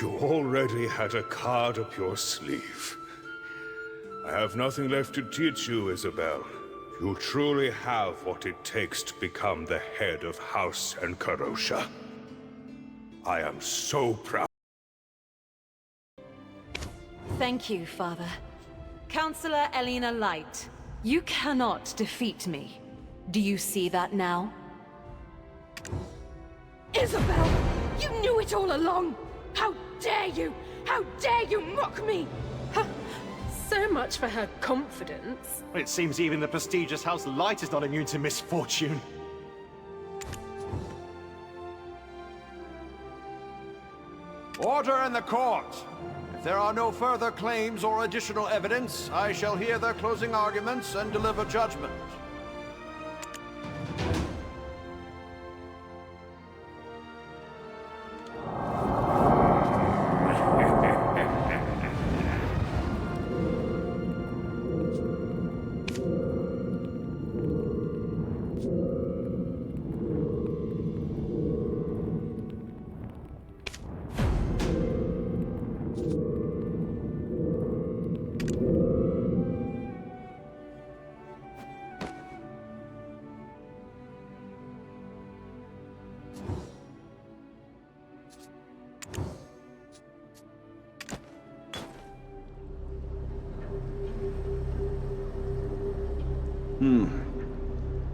You already had a card up your sleeve. I have nothing left to teach you, Isabel. You truly have what it takes to become the head of House 𝕁𝓂. I am so proud. Thank you, Father. Counselor Elena Light, you cannot defeat me. Do you see that now? Isabel! You knew it all along! How dare you! How dare you mock me! So much for her confidence. It seems even the prestigious House Light is not immune to misfortune. Order in the court! If there are no further claims or additional evidence, I shall hear their closing arguments and deliver judgment. 𝐼'𝓂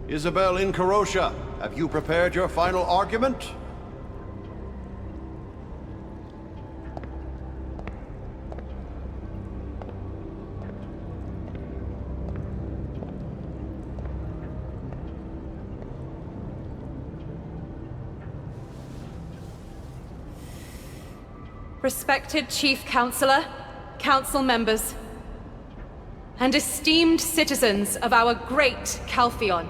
𝑅𝒾𝓁𝓁𝒾𝓃𝑒, have you prepared your final argument? Respected Chief Counselor, Council members, and esteemed citizens of our great Calpheon.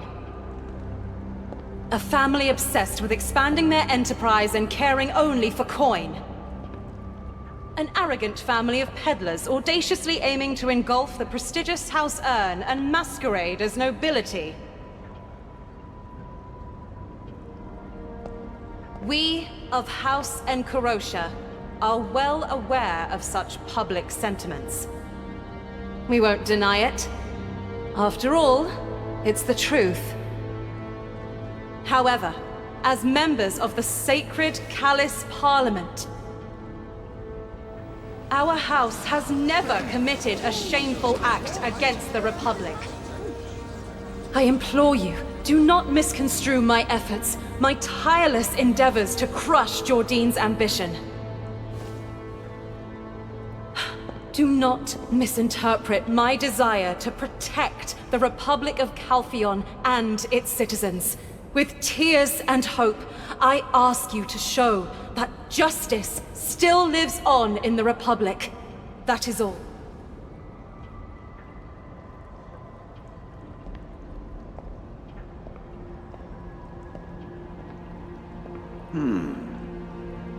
A family obsessed with expanding their enterprise and caring only for coin. An arrogant family of peddlers audaciously aiming to engulf the prestigious House 𝐻𝓁 and masquerade as nobility. We of House 𝕁 are well aware of such public sentiments. We won't deny it. After all, it's the truth. However, as members of the sacred Callis Parliament, our house has never committed a shameful act against the Republic. I implore you, do not misconstrue my efforts, my tireless endeavors to crush Jordine's ambition. Do not misinterpret my desire to protect the Republic of Calpheon and its citizens. With tears and hope, I ask you to show that justice still lives on in the Republic. That is all.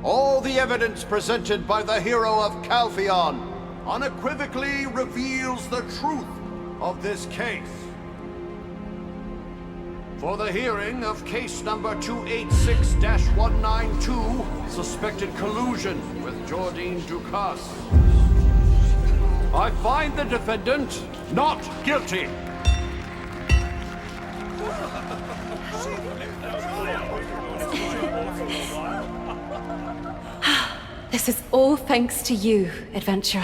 All the evidence presented by the hero of Calpheon unequivocally reveals the truth of this case. For the hearing of case number 286-192, suspected collusion with Jordine Ducasse, I find the defendant not guilty. This is all thanks to you, adventurer.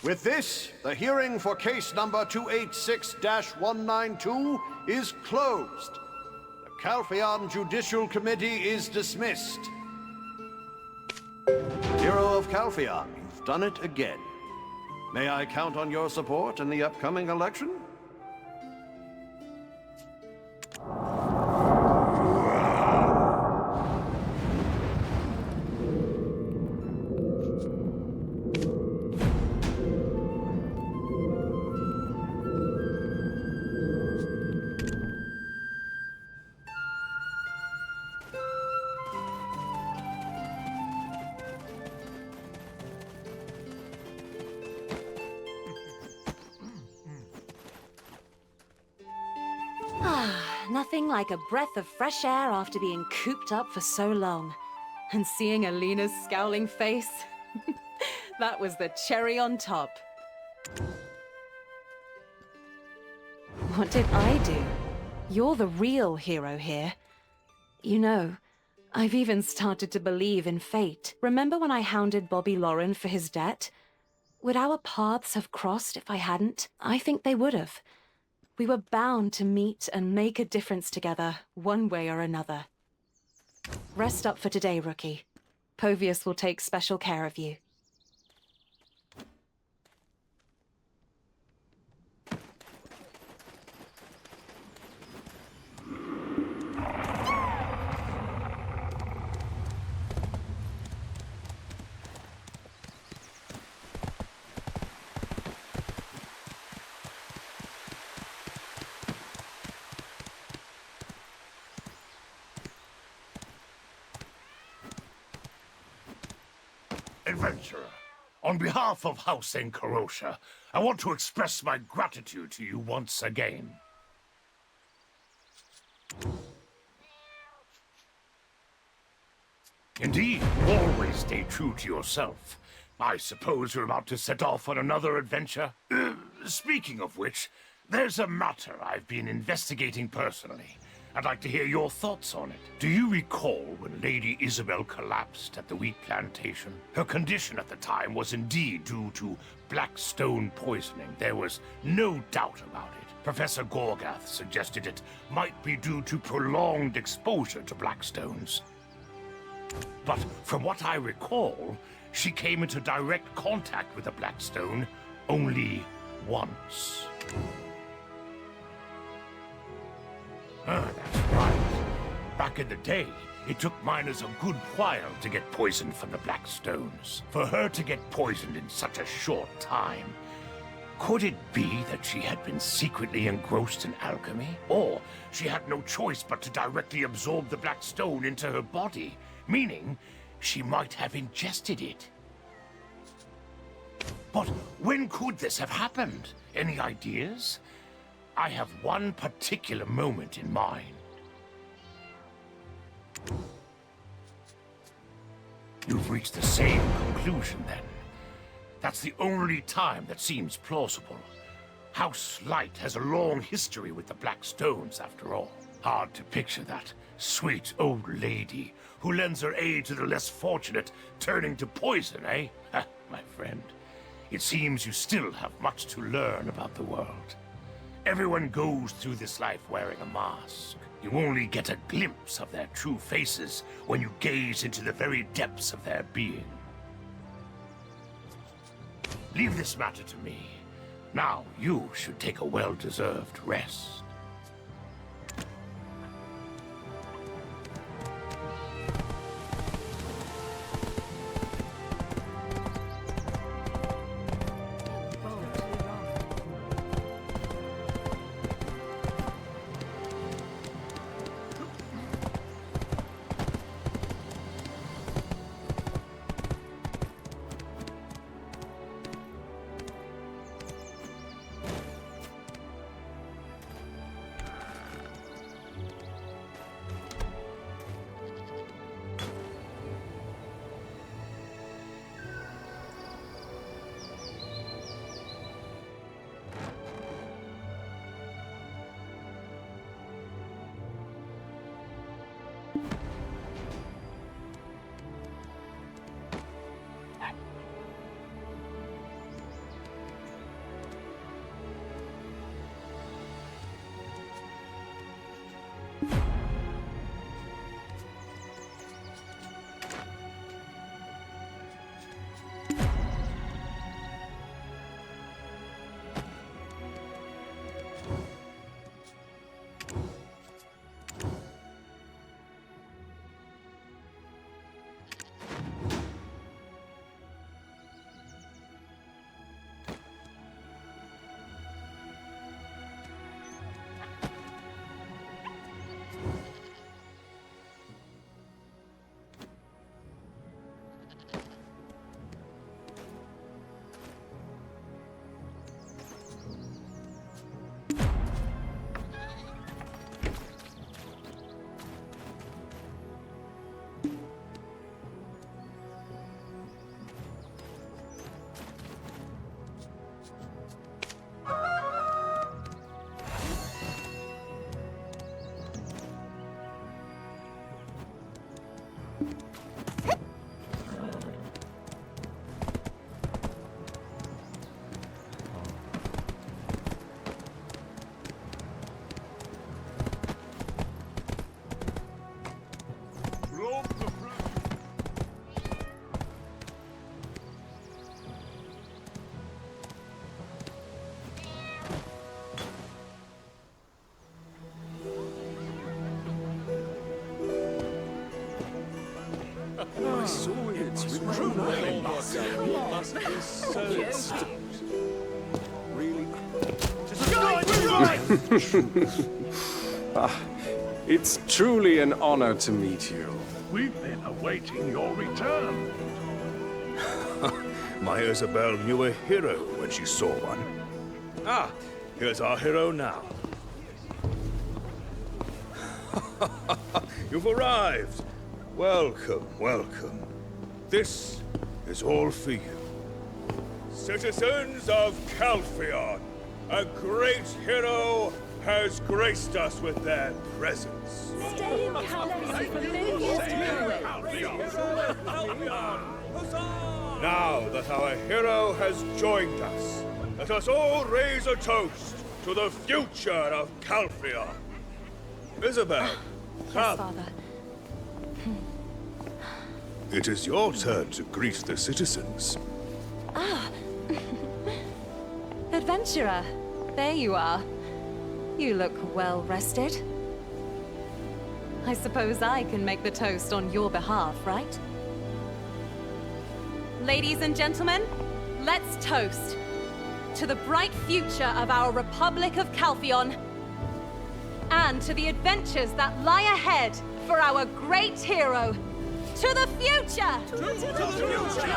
With this, the hearing for case number 286-192 is closed. The Calpheon Judicial Committee is dismissed. Hero of Calpheon, you've done it again. May I count on your support in the upcoming election? Nothing like a breath of fresh air after being cooped up for so long. And seeing Alina's scowling face, that was the cherry on top. What did I do? You're the real hero here. You know, I've even started to believe in fate. Remember when I hounded Bobby Lauren for his debt? Would our paths have crossed if I hadn't? I think they would have. We were bound to meet and make a difference together, one way or another. Rest up for today, Rookie. Povius will take special care of you. Adventurer, on behalf of House 𝕁𝓂, I want to express my gratitude to you once again. Indeed, you always stay true to yourself. I suppose you're about to set off on another adventure? Speaking of which, there's a matter I've been investigating personally. I'd like to hear your thoughts on it. Do you recall when Lady Isabel collapsed at the wheat plantation? Her condition at the time was indeed due to black stone poisoning. There was no doubt about it. Professor Gorgath suggested it might be due to prolonged exposure to black stones. But from what I recall, she came into direct contact with the black stone only once. That's right. Back in the day, it took miners a good while to get poisoned from the black stones. For her to get poisoned in such a short time, could it be that she had been secretly engrossed in alchemy? Or she had no choice but to directly absorb the black stone into her body, meaning she might have ingested it. But when could this have happened? Any ideas? I have one particular moment in mind. You've reached the same conclusion, then. That's the only time that seems plausible. House Light has a long history with the Black Stones, after all. Hard to picture that sweet old lady who lends her aid to the less fortunate turning to poison, eh? My friend, it seems you still have much to learn about the world. Everyone goes through this life wearing a mask. You only get a glimpse of their true faces when you gaze into the very depths of their being. Leave this matter to me. Now you should take a well-deserved rest. I saw it. It's true. Really? It's truly an honor to meet you. We've been awaiting your return. My Isabel knew a hero when she saw one. Ah, here's our hero now. You've arrived. Welcome, welcome. This is all for you. Citizens of Calpheon, a great hero has graced us with their presence. Stay in Calpheon for millions Now that our hero has joined us, let us all raise a toast to the future of Calpheon. Isabel, come. Father. It is your turn to greet the citizens. Ah! Adventurer, there you are. You look well rested. I suppose I can make the toast on your behalf, right? Ladies and gentlemen, let's toast to the bright future of our Republic of Calpheon and to the adventures that lie ahead for our great hero. To the future! To the future!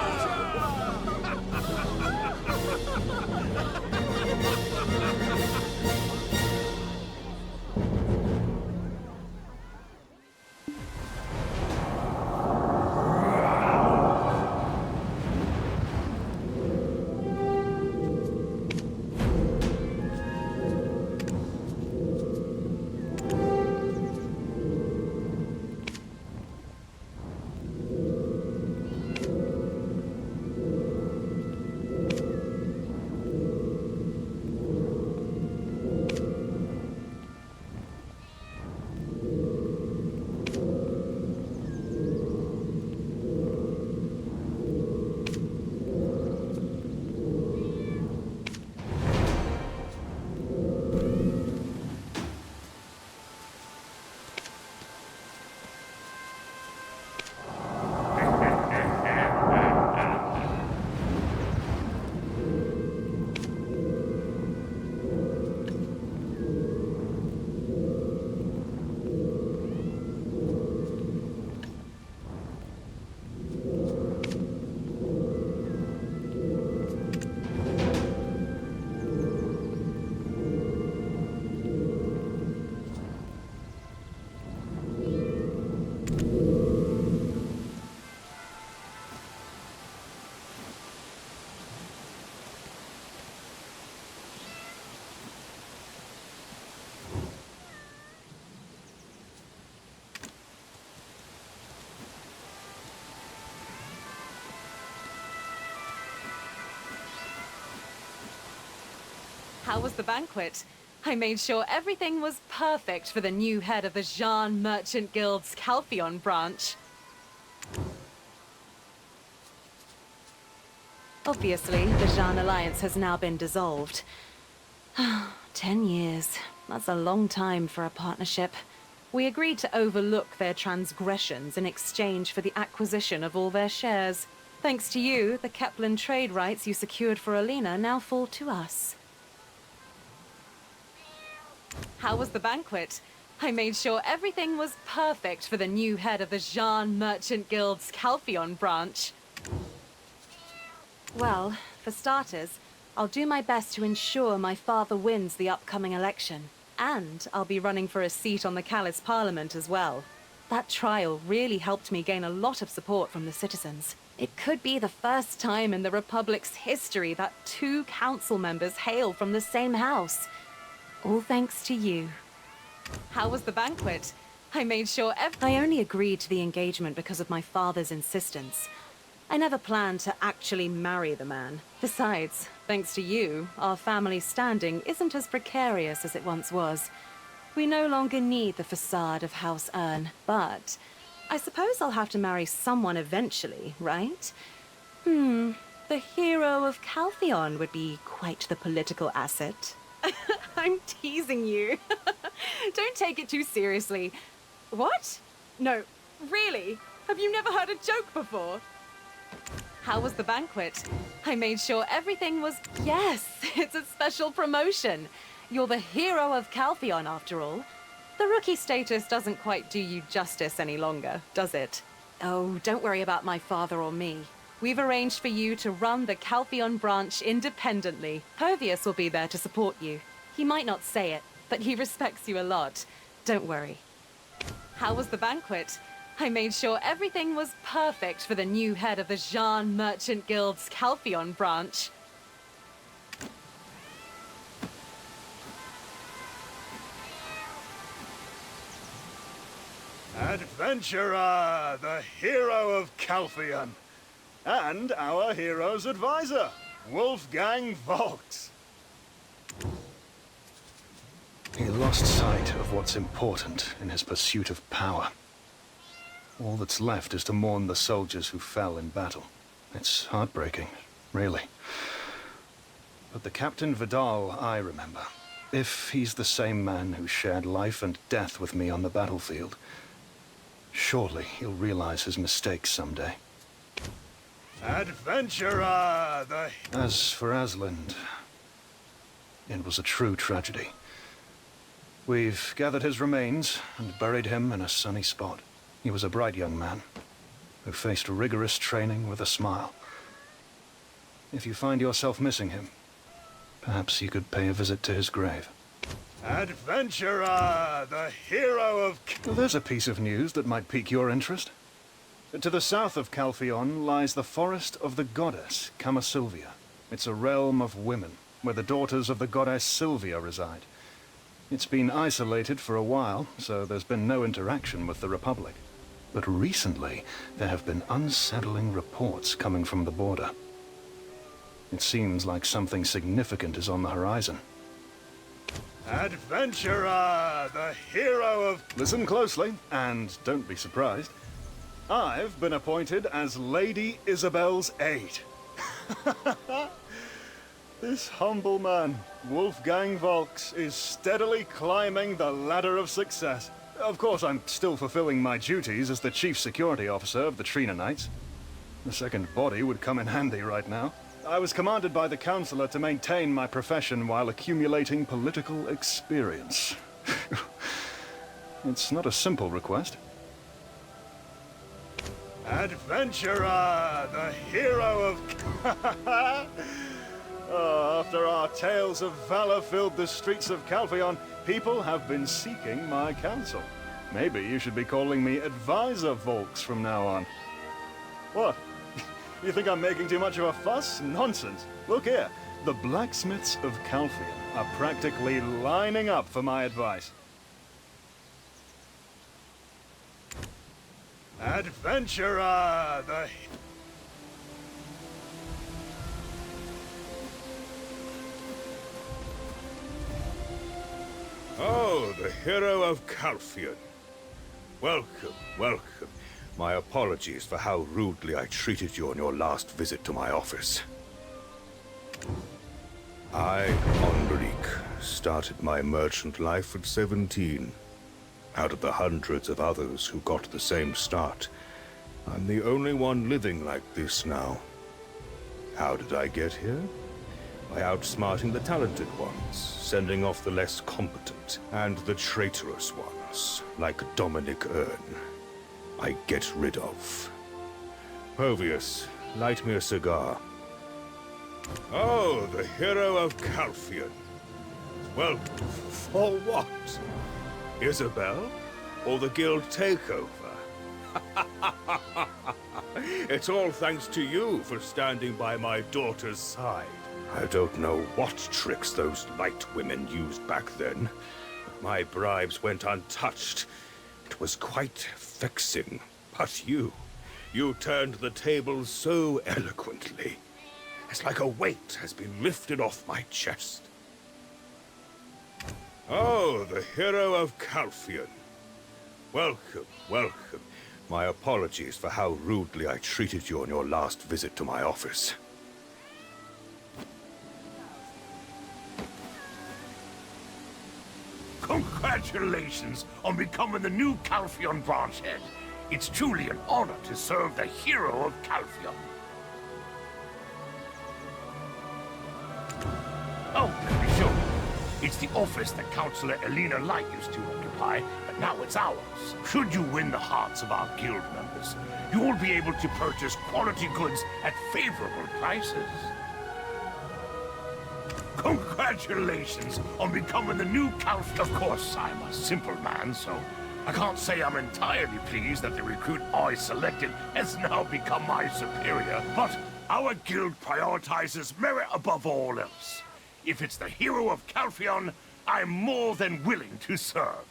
How was the banquet? I made sure everything was perfect for the new head of the 𝕭 Merchant Guild's Calpheon branch. Obviously, the 𝕭Alliance has now been dissolved. 10 years. That's a long time for a partnership. We agreed to overlook their transgressions in exchange for the acquisition of all their shares. Thanks to you, the Kepler trade rights you secured for Alina now fall to us. How was the banquet? I made sure everything was perfect for the new head of the 𝕭Merchant Guild's Calpheon branch. Well, for starters, I'll do my best to ensure my father wins the upcoming election. And I'll be running for a seat on the Callis Parliament as well. That trial really helped me gain a lot of support from the citizens. It could be the first time in the Republic's history that 2 council members hail from the same house. All thanks to you. How was the banquet? I made sure I only agreed to the engagement because of my father's insistence. I never planned to actually marry the man. Besides, thanks to you, our family's standing isn't as precarious as it once was. We no longer need the facade of House 𝕭, but I suppose I'll have to marry someone eventually, right? The hero of Calpheon would be quite the political asset. I'm teasing you. Don't take it too seriously. What? No, really? Have you never heard a joke before? How was the banquet? I made sure everything was... Yes, it's a special promotion. You're the hero of Calpheon, after all. The rookie status doesn't quite do you justice any longer, does it? Oh, don't worry about my father or me. we've arranged for you to run the 𝐻𝑒𝓁𝓁 branch independently. Pervious will be there to support you. He might not say it, but he respects you a lot. Don't worry. How was the banquet? I made sure everything was perfect for the new head of the Jan Merchant Guild's 𝐻𝑒𝓁𝓁 branch. Adventurer, the hero of 𝐻𝑒𝓁, and our hero's advisor, Wolfgang Volks. He lost sight of what's important in his pursuit of power. All that's left is to mourn the soldiers who fell in battle. It's heartbreaking, really. But the Captain Vidal I remember, if he's the same man who shared life and death with me on the battlefield, surely he'll realize his mistakes someday. Adventurer, the... As for Asland, it was a true tragedy. We've gathered his remains and buried him in a sunny spot. He was a bright young man who faced rigorous training with a smile. If you find yourself missing him, perhaps you could pay a visit to his grave. Adventurer, the hero of... Well, there's a piece of news that might pique your interest. To the south of 𝐻𝑒𝓁 lies the forest of the goddess, Camasylvia. It's a realm of women, where the daughters of the goddess Sylvia reside. It's been isolated for a while, so there's been no interaction with the Republic. But recently, there have been unsettling reports coming from the border. It seems like something significant is on the horizon. Adventurer, the hero of... Listen closely, and don't be surprised. I've been appointed as Lady Isabel's aide. This humble man, Wolfgang Volks, is steadily climbing the ladder of success. Of course, I'm still fulfilling my duties as the Chief Security Officer of the 𝕨 Knights. The second body would come in handy right now. I was commanded by the Councillor to maintain my profession while accumulating political experience. It's not a simple request. Adventurer, the hero of... after our tales of valor filled the streets of 𝐻𝑒𝓁, people have been seeking my counsel. Maybe you should be calling me Advisor Volks from now on. What? You think I'm making too much of a fuss? Nonsense. Look here. The blacksmiths of 𝐻𝑒𝓁 are practically lining up for my advice. Adventurer, the... Oh, the hero of 𝐻𝑒𝓁. Welcome, welcome. My apologies for how rudely I treated you on your last visit to my office. I, 𝕨 started my merchant life at 17. Out of the hundreds of others who got the same start, I'm the only one living like this now. How did I get here? By outsmarting the talented ones, sending off the less competent, and the traitorous ones, like 𝕨 I get rid of. Pervious, light me a cigar. Oh, the hero of 𝐻𝑒𝓁. Well, for what? Isabel? Or the guild takeover? It's all thanks to you for standing by my daughter's side. I don't know what tricks those light women used back then, but my bribes went untouched. It was quite vexing. But you turned the tables so eloquently. It's like a weight has been lifted off my chest. Oh, the hero of 𝐻𝑒𝓁. Welcome, welcome. My apologies for how rudely I treated you on your last visit to my office. Congratulations on becoming the new 𝐻𝑒𝓁 branch head. It's truly an honor to serve the hero of 𝐻𝑒𝓁. Oh, let me show you. It's the office that Councillor 𝕂 Light used to occupy, but now it's ours. Should you win the hearts of our guild members, you will be able to purchase quality goods at favorable prices. Congratulations on becoming the new Council. Of course, I'm a simple man, so I can't say I'm entirely pleased that the recruit I selected has now become my superior, but our guild prioritizes merit above all else. If it's the hero of Calpheon, I'm more than willing to serve.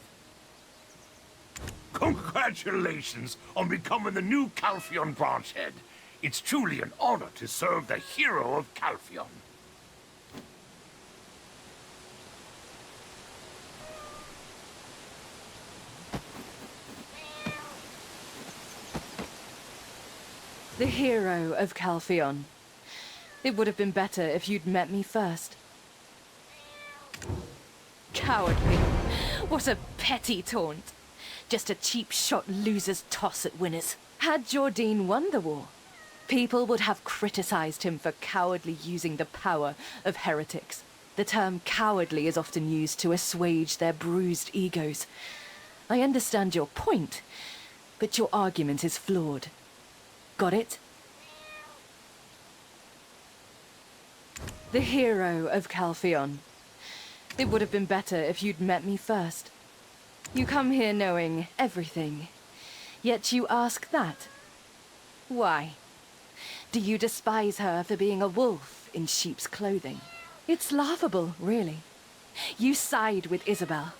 Congratulations on becoming the new Calpheon branch head. It's truly an honor to serve the hero of Calpheon. The hero of Calpheon. It would have been better if you'd met me first. Cowardly. What a petty taunt. Just a cheap shot loser's toss at winners. Had Jourdain won the war, people would have criticized him for cowardly using the power of heretics. The term cowardly is often used to assuage their bruised egos. I understand your point, but your argument is flawed. Got it? The hero of Calpheon. It would have been better if you'd met me first. You come here knowing everything, yet you ask that. Why? Do you despise her for being a wolf in sheep's clothing? It's laughable, really. You side with Isabel,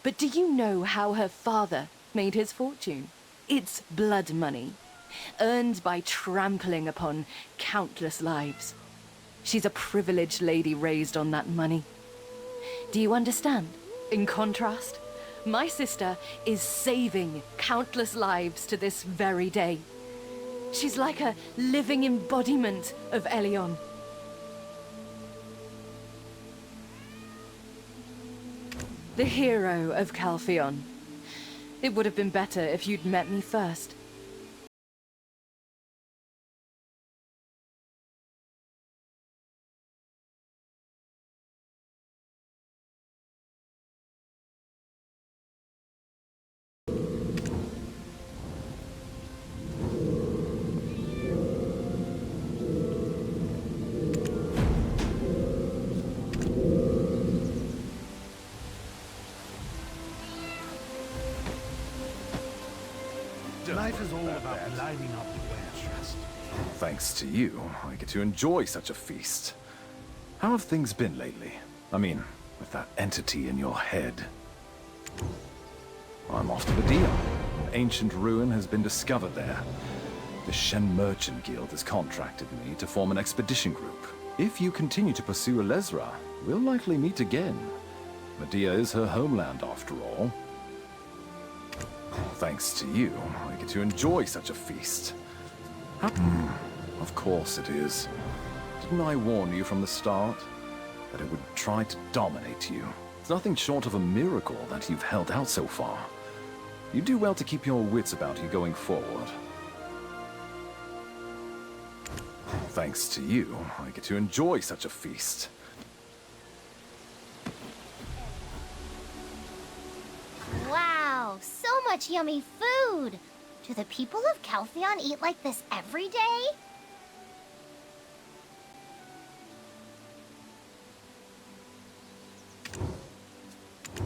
but do you know how her father made his fortune? It's blood money, earned by trampling upon countless lives. She's a privileged lady raised on that money. Do you understand? In contrast, my sister is saving countless lives to this very day. She's like a living embodiment of Elion. The hero of Calpheon. It would have been better if you'd met me first. Life is all about lining up the trust. Thanks to you, I get to enjoy such a feast. How have things been lately? I mean, with that entity in your head. I'm off to 𝕨. An ancient ruin has been discovered there. The 𝕨𝕭𝕟𝕟𝕜 Guild has contracted me to form an expedition group. If you continue to pursue 𝐻𝑒𝓁𝓁, we'll likely meet again. 𝕨 is her homeland, after all. Thanks to you, I get to enjoy such a feast. Of course it is. Didn't I warn you from the start? That it would try to dominate you. It's nothing short of a miracle that you've held out so far. You do well to keep your wits about you going forward. Thanks to you, I get to enjoy such a feast. Wow, so much yummy food! Do the people of Calpheon eat like this every day?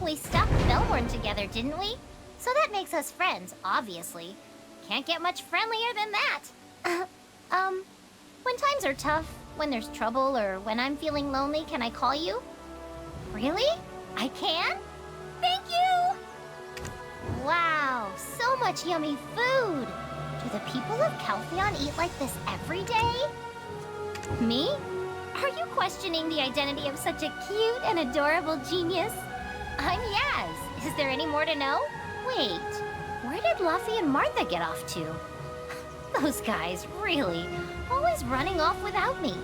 We stopped Belmorn together, didn't we? So that makes us friends, obviously. Can't get much friendlier than that. When times are tough, when there's trouble, or when I'm feeling lonely, can I call you? Really? I can? Thank you! Wow, so much yummy food! Do the people of Calpheon eat like this every day? Me? Are you questioning the identity of such a cute and adorable genius? I'm Yaz. Is there any more to know? Wait, where did Luffy and Martha get off to? Those guys, really, always running off without me.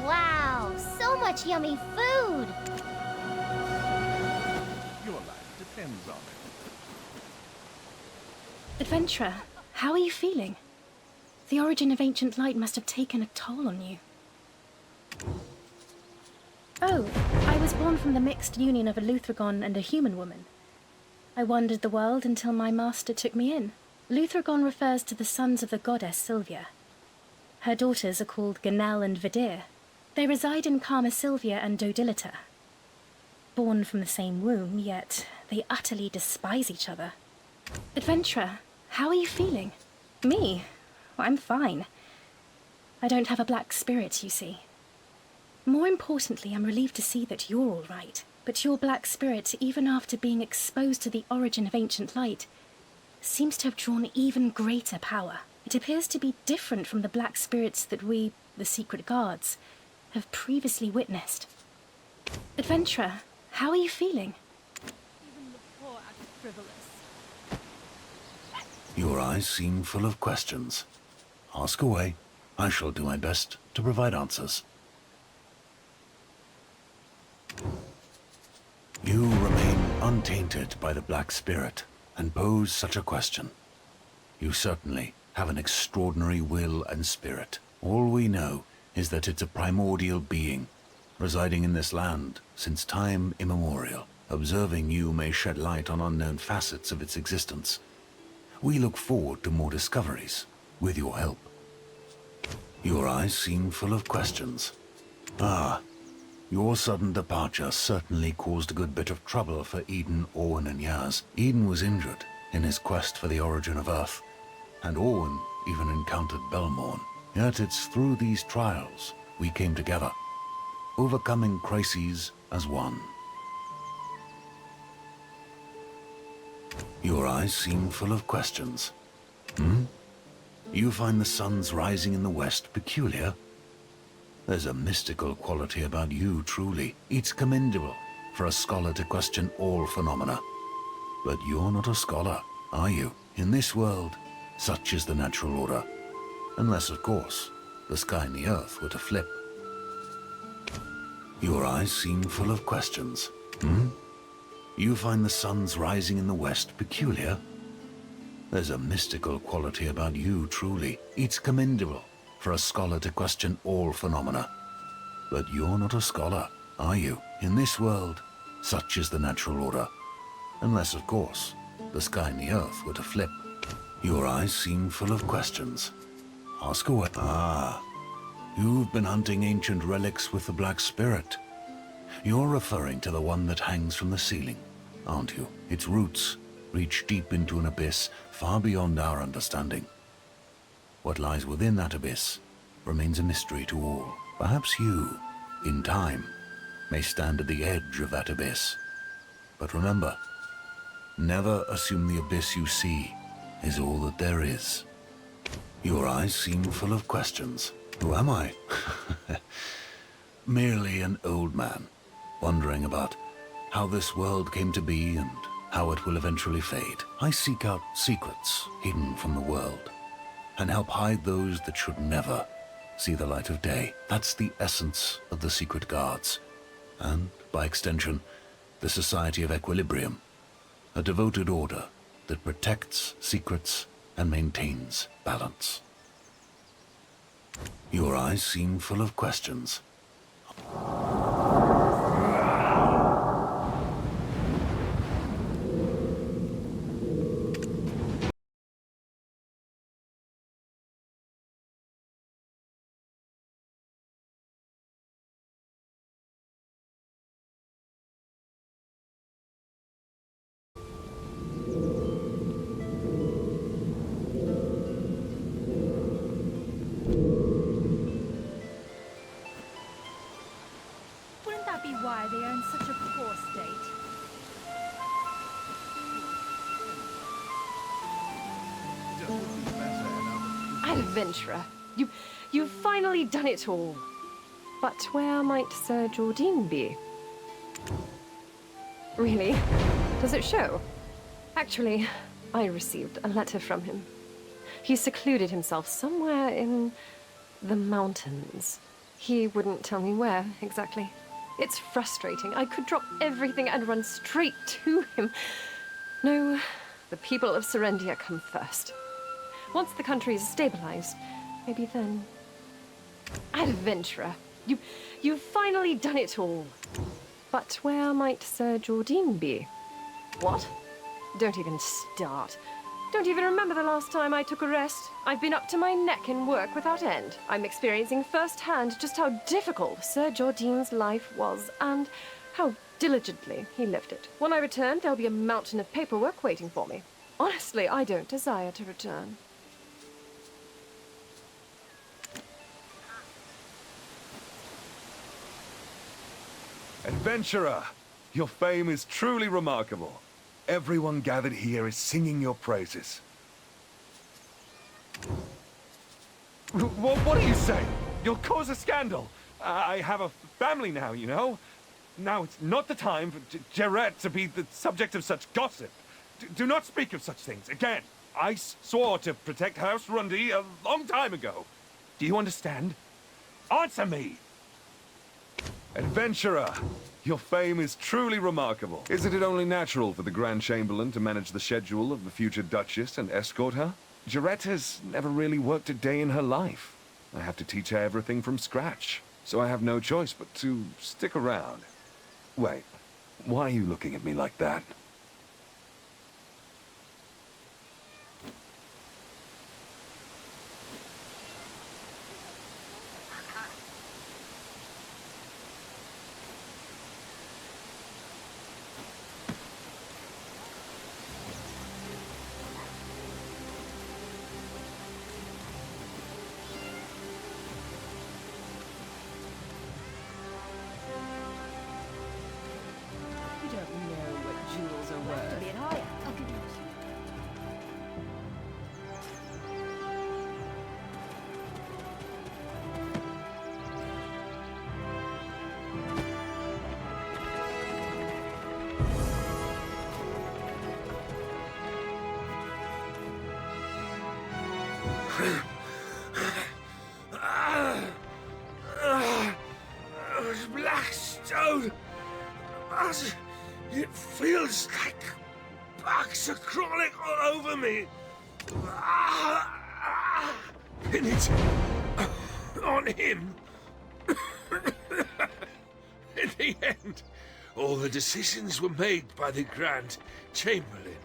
Wow, so much yummy food! Your life depends on it. Adventurer, how are you feeling? The origin of ancient light must have taken a toll on you. Oh, I was born from the mixed union of a 𝐿thragon and a human woman. I wandered the world until my master took me in. 𝐿thragon refers to the sons of the goddess Sylvia. Her daughters are called 𝕟𝓚 and 𝕨𝓂. They reside in Karma Sylvia and Dodilata. Born from the same womb, yet they utterly despise each other. Adventurer, how are you feeling? Me? Well, I'm fine. I don't have a black spirit, you see. More importantly, I'm relieved to see that you're all right. But your black spirit, even after being exposed to the origin of ancient light, seems to have drawn even greater power. It appears to be different from the black spirits that we, the secret guards, have previously witnessed. Adventurer, how are you feeling? Even the poor act frivolous. Your eyes seem full of questions. Ask away. I shall do my best to provide answers. You remain untainted by the Black Spirit and pose such a question. You certainly have an extraordinary will and spirit. All we know is that it's a primordial being, residing in this land since time immemorial. Observing you may shed light on unknown facets of its existence. We look forward to more discoveries, with your help. Your eyes seem full of questions. Your sudden departure certainly caused a good bit of trouble for Eden, Owen, and Yaz. Eden was injured in his quest for the origin of Earth, and Owen even encountered Belmorn. Yet it's through these trials we came together, overcoming crises as one. Your eyes seem full of questions. You find the suns rising in the west peculiar? There's a mystical quality about you, truly. It's commendable for a scholar to question all phenomena. But you're not a scholar, are you? In this world, such is the natural order. Unless, of course, the sky and the earth were to flip. Your eyes seem full of questions. You find the suns rising in the west peculiar? There's a mystical quality about you, truly. It's commendable for a scholar to question all phenomena. But you're not a scholar, are you? In this world, such is the natural order. Unless, of course, the sky and the earth were to flip. Your eyes seem full of questions. Ask away. You've been hunting ancient relics with the Black Spirit. You're referring to the one that hangs from the ceiling, aren't you? Its roots reach deep into an abyss far beyond our understanding. What lies within that abyss remains a mystery to all. Perhaps you, in time, may stand at the edge of that abyss. But remember, never assume the abyss you see is all that there is. Your eyes seem full of questions. Who am I? Merely an old man, wondering about how this world came to be and how it will eventually fade. I seek out secrets hidden from the world, and help hide those that should never see the light of day. That's the essence of the Secret Guards, and, by extension, the Society of Equilibrium, a devoted order that protects secrets and maintains balance. Your eyes seem full of questions. Wouldn't that be why they are in such a poor state? Adventurer, you've finally done it all. But where might Sir Jordine be? Really? Does it show? Actually, I received a letter from him. He secluded himself somewhere in the mountains. He wouldn't tell me where exactly. It's frustrating. I could drop everything and run straight to him. No, the people of Serendia come first. Once the country is stabilized, maybe then. Adventurer, You've finally done it all. But where might Sir Jordine be? What? Don't even start. Don't even remember the last time I took a rest. I've been up to my neck in work without end. I'm experiencing firsthand just how difficult Sir Jordine's life was, and how diligently he lived it. When I return, there'll be a mountain of paperwork waiting for me. Honestly, I don't desire to return. Adventurer, your fame is truly remarkable. Everyone gathered here is singing your praises. What are you saying? You'll cause a scandal. I have a family now, you know? Now it's not the time for 𝓭𝓁 to be the subject of such gossip. Do not speak of such things again. I swore to protect House 𝕂 a long time ago. Do you understand? Answer me! Adventurer, your fame is truly remarkable. Isn't it only natural for the Grand Chamberlain to manage the schedule of the future Duchess and escort her? 𝓭𝓁 has never really worked a day in her life. I have to teach her everything from scratch, so I have no choice but to stick around. Wait, why are you looking at me like that? Blackstone! It feels like bugs are crawling all over me. Pin it on him. In the end, all the decisions were made by the Grand Chamberlain.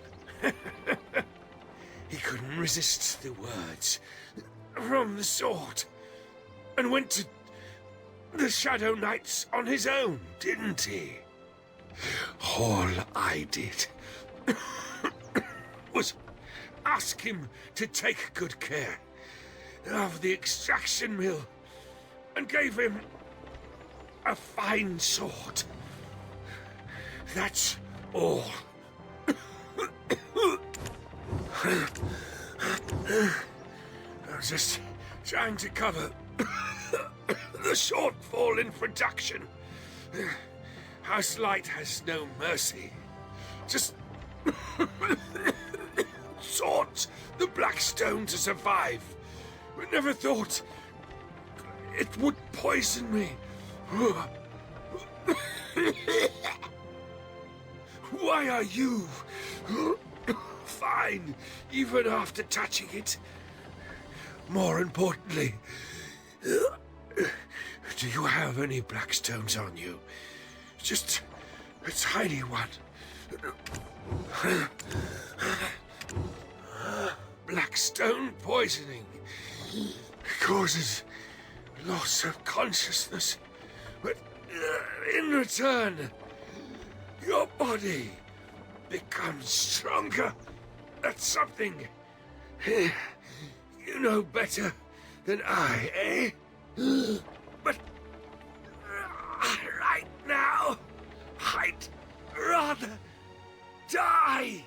He couldn't resist the words from the sword and went to the Shadow Knights on his own, didn't he? All I did was ask him to take good care of the extraction mill and gave him a fine sword. That's all. I was just trying to cover the shortfall in production. House Light has no mercy. Just sought the Blackstone to survive. But never thought it would poison me. Why are you fine even after touching it? More importantly, do you have any Blackstones on you? Just a tiny one. Blackstone poisoning causes loss of consciousness, but in return, your body becomes stronger. That's something you know better than I, eh? But right now, I'd rather die.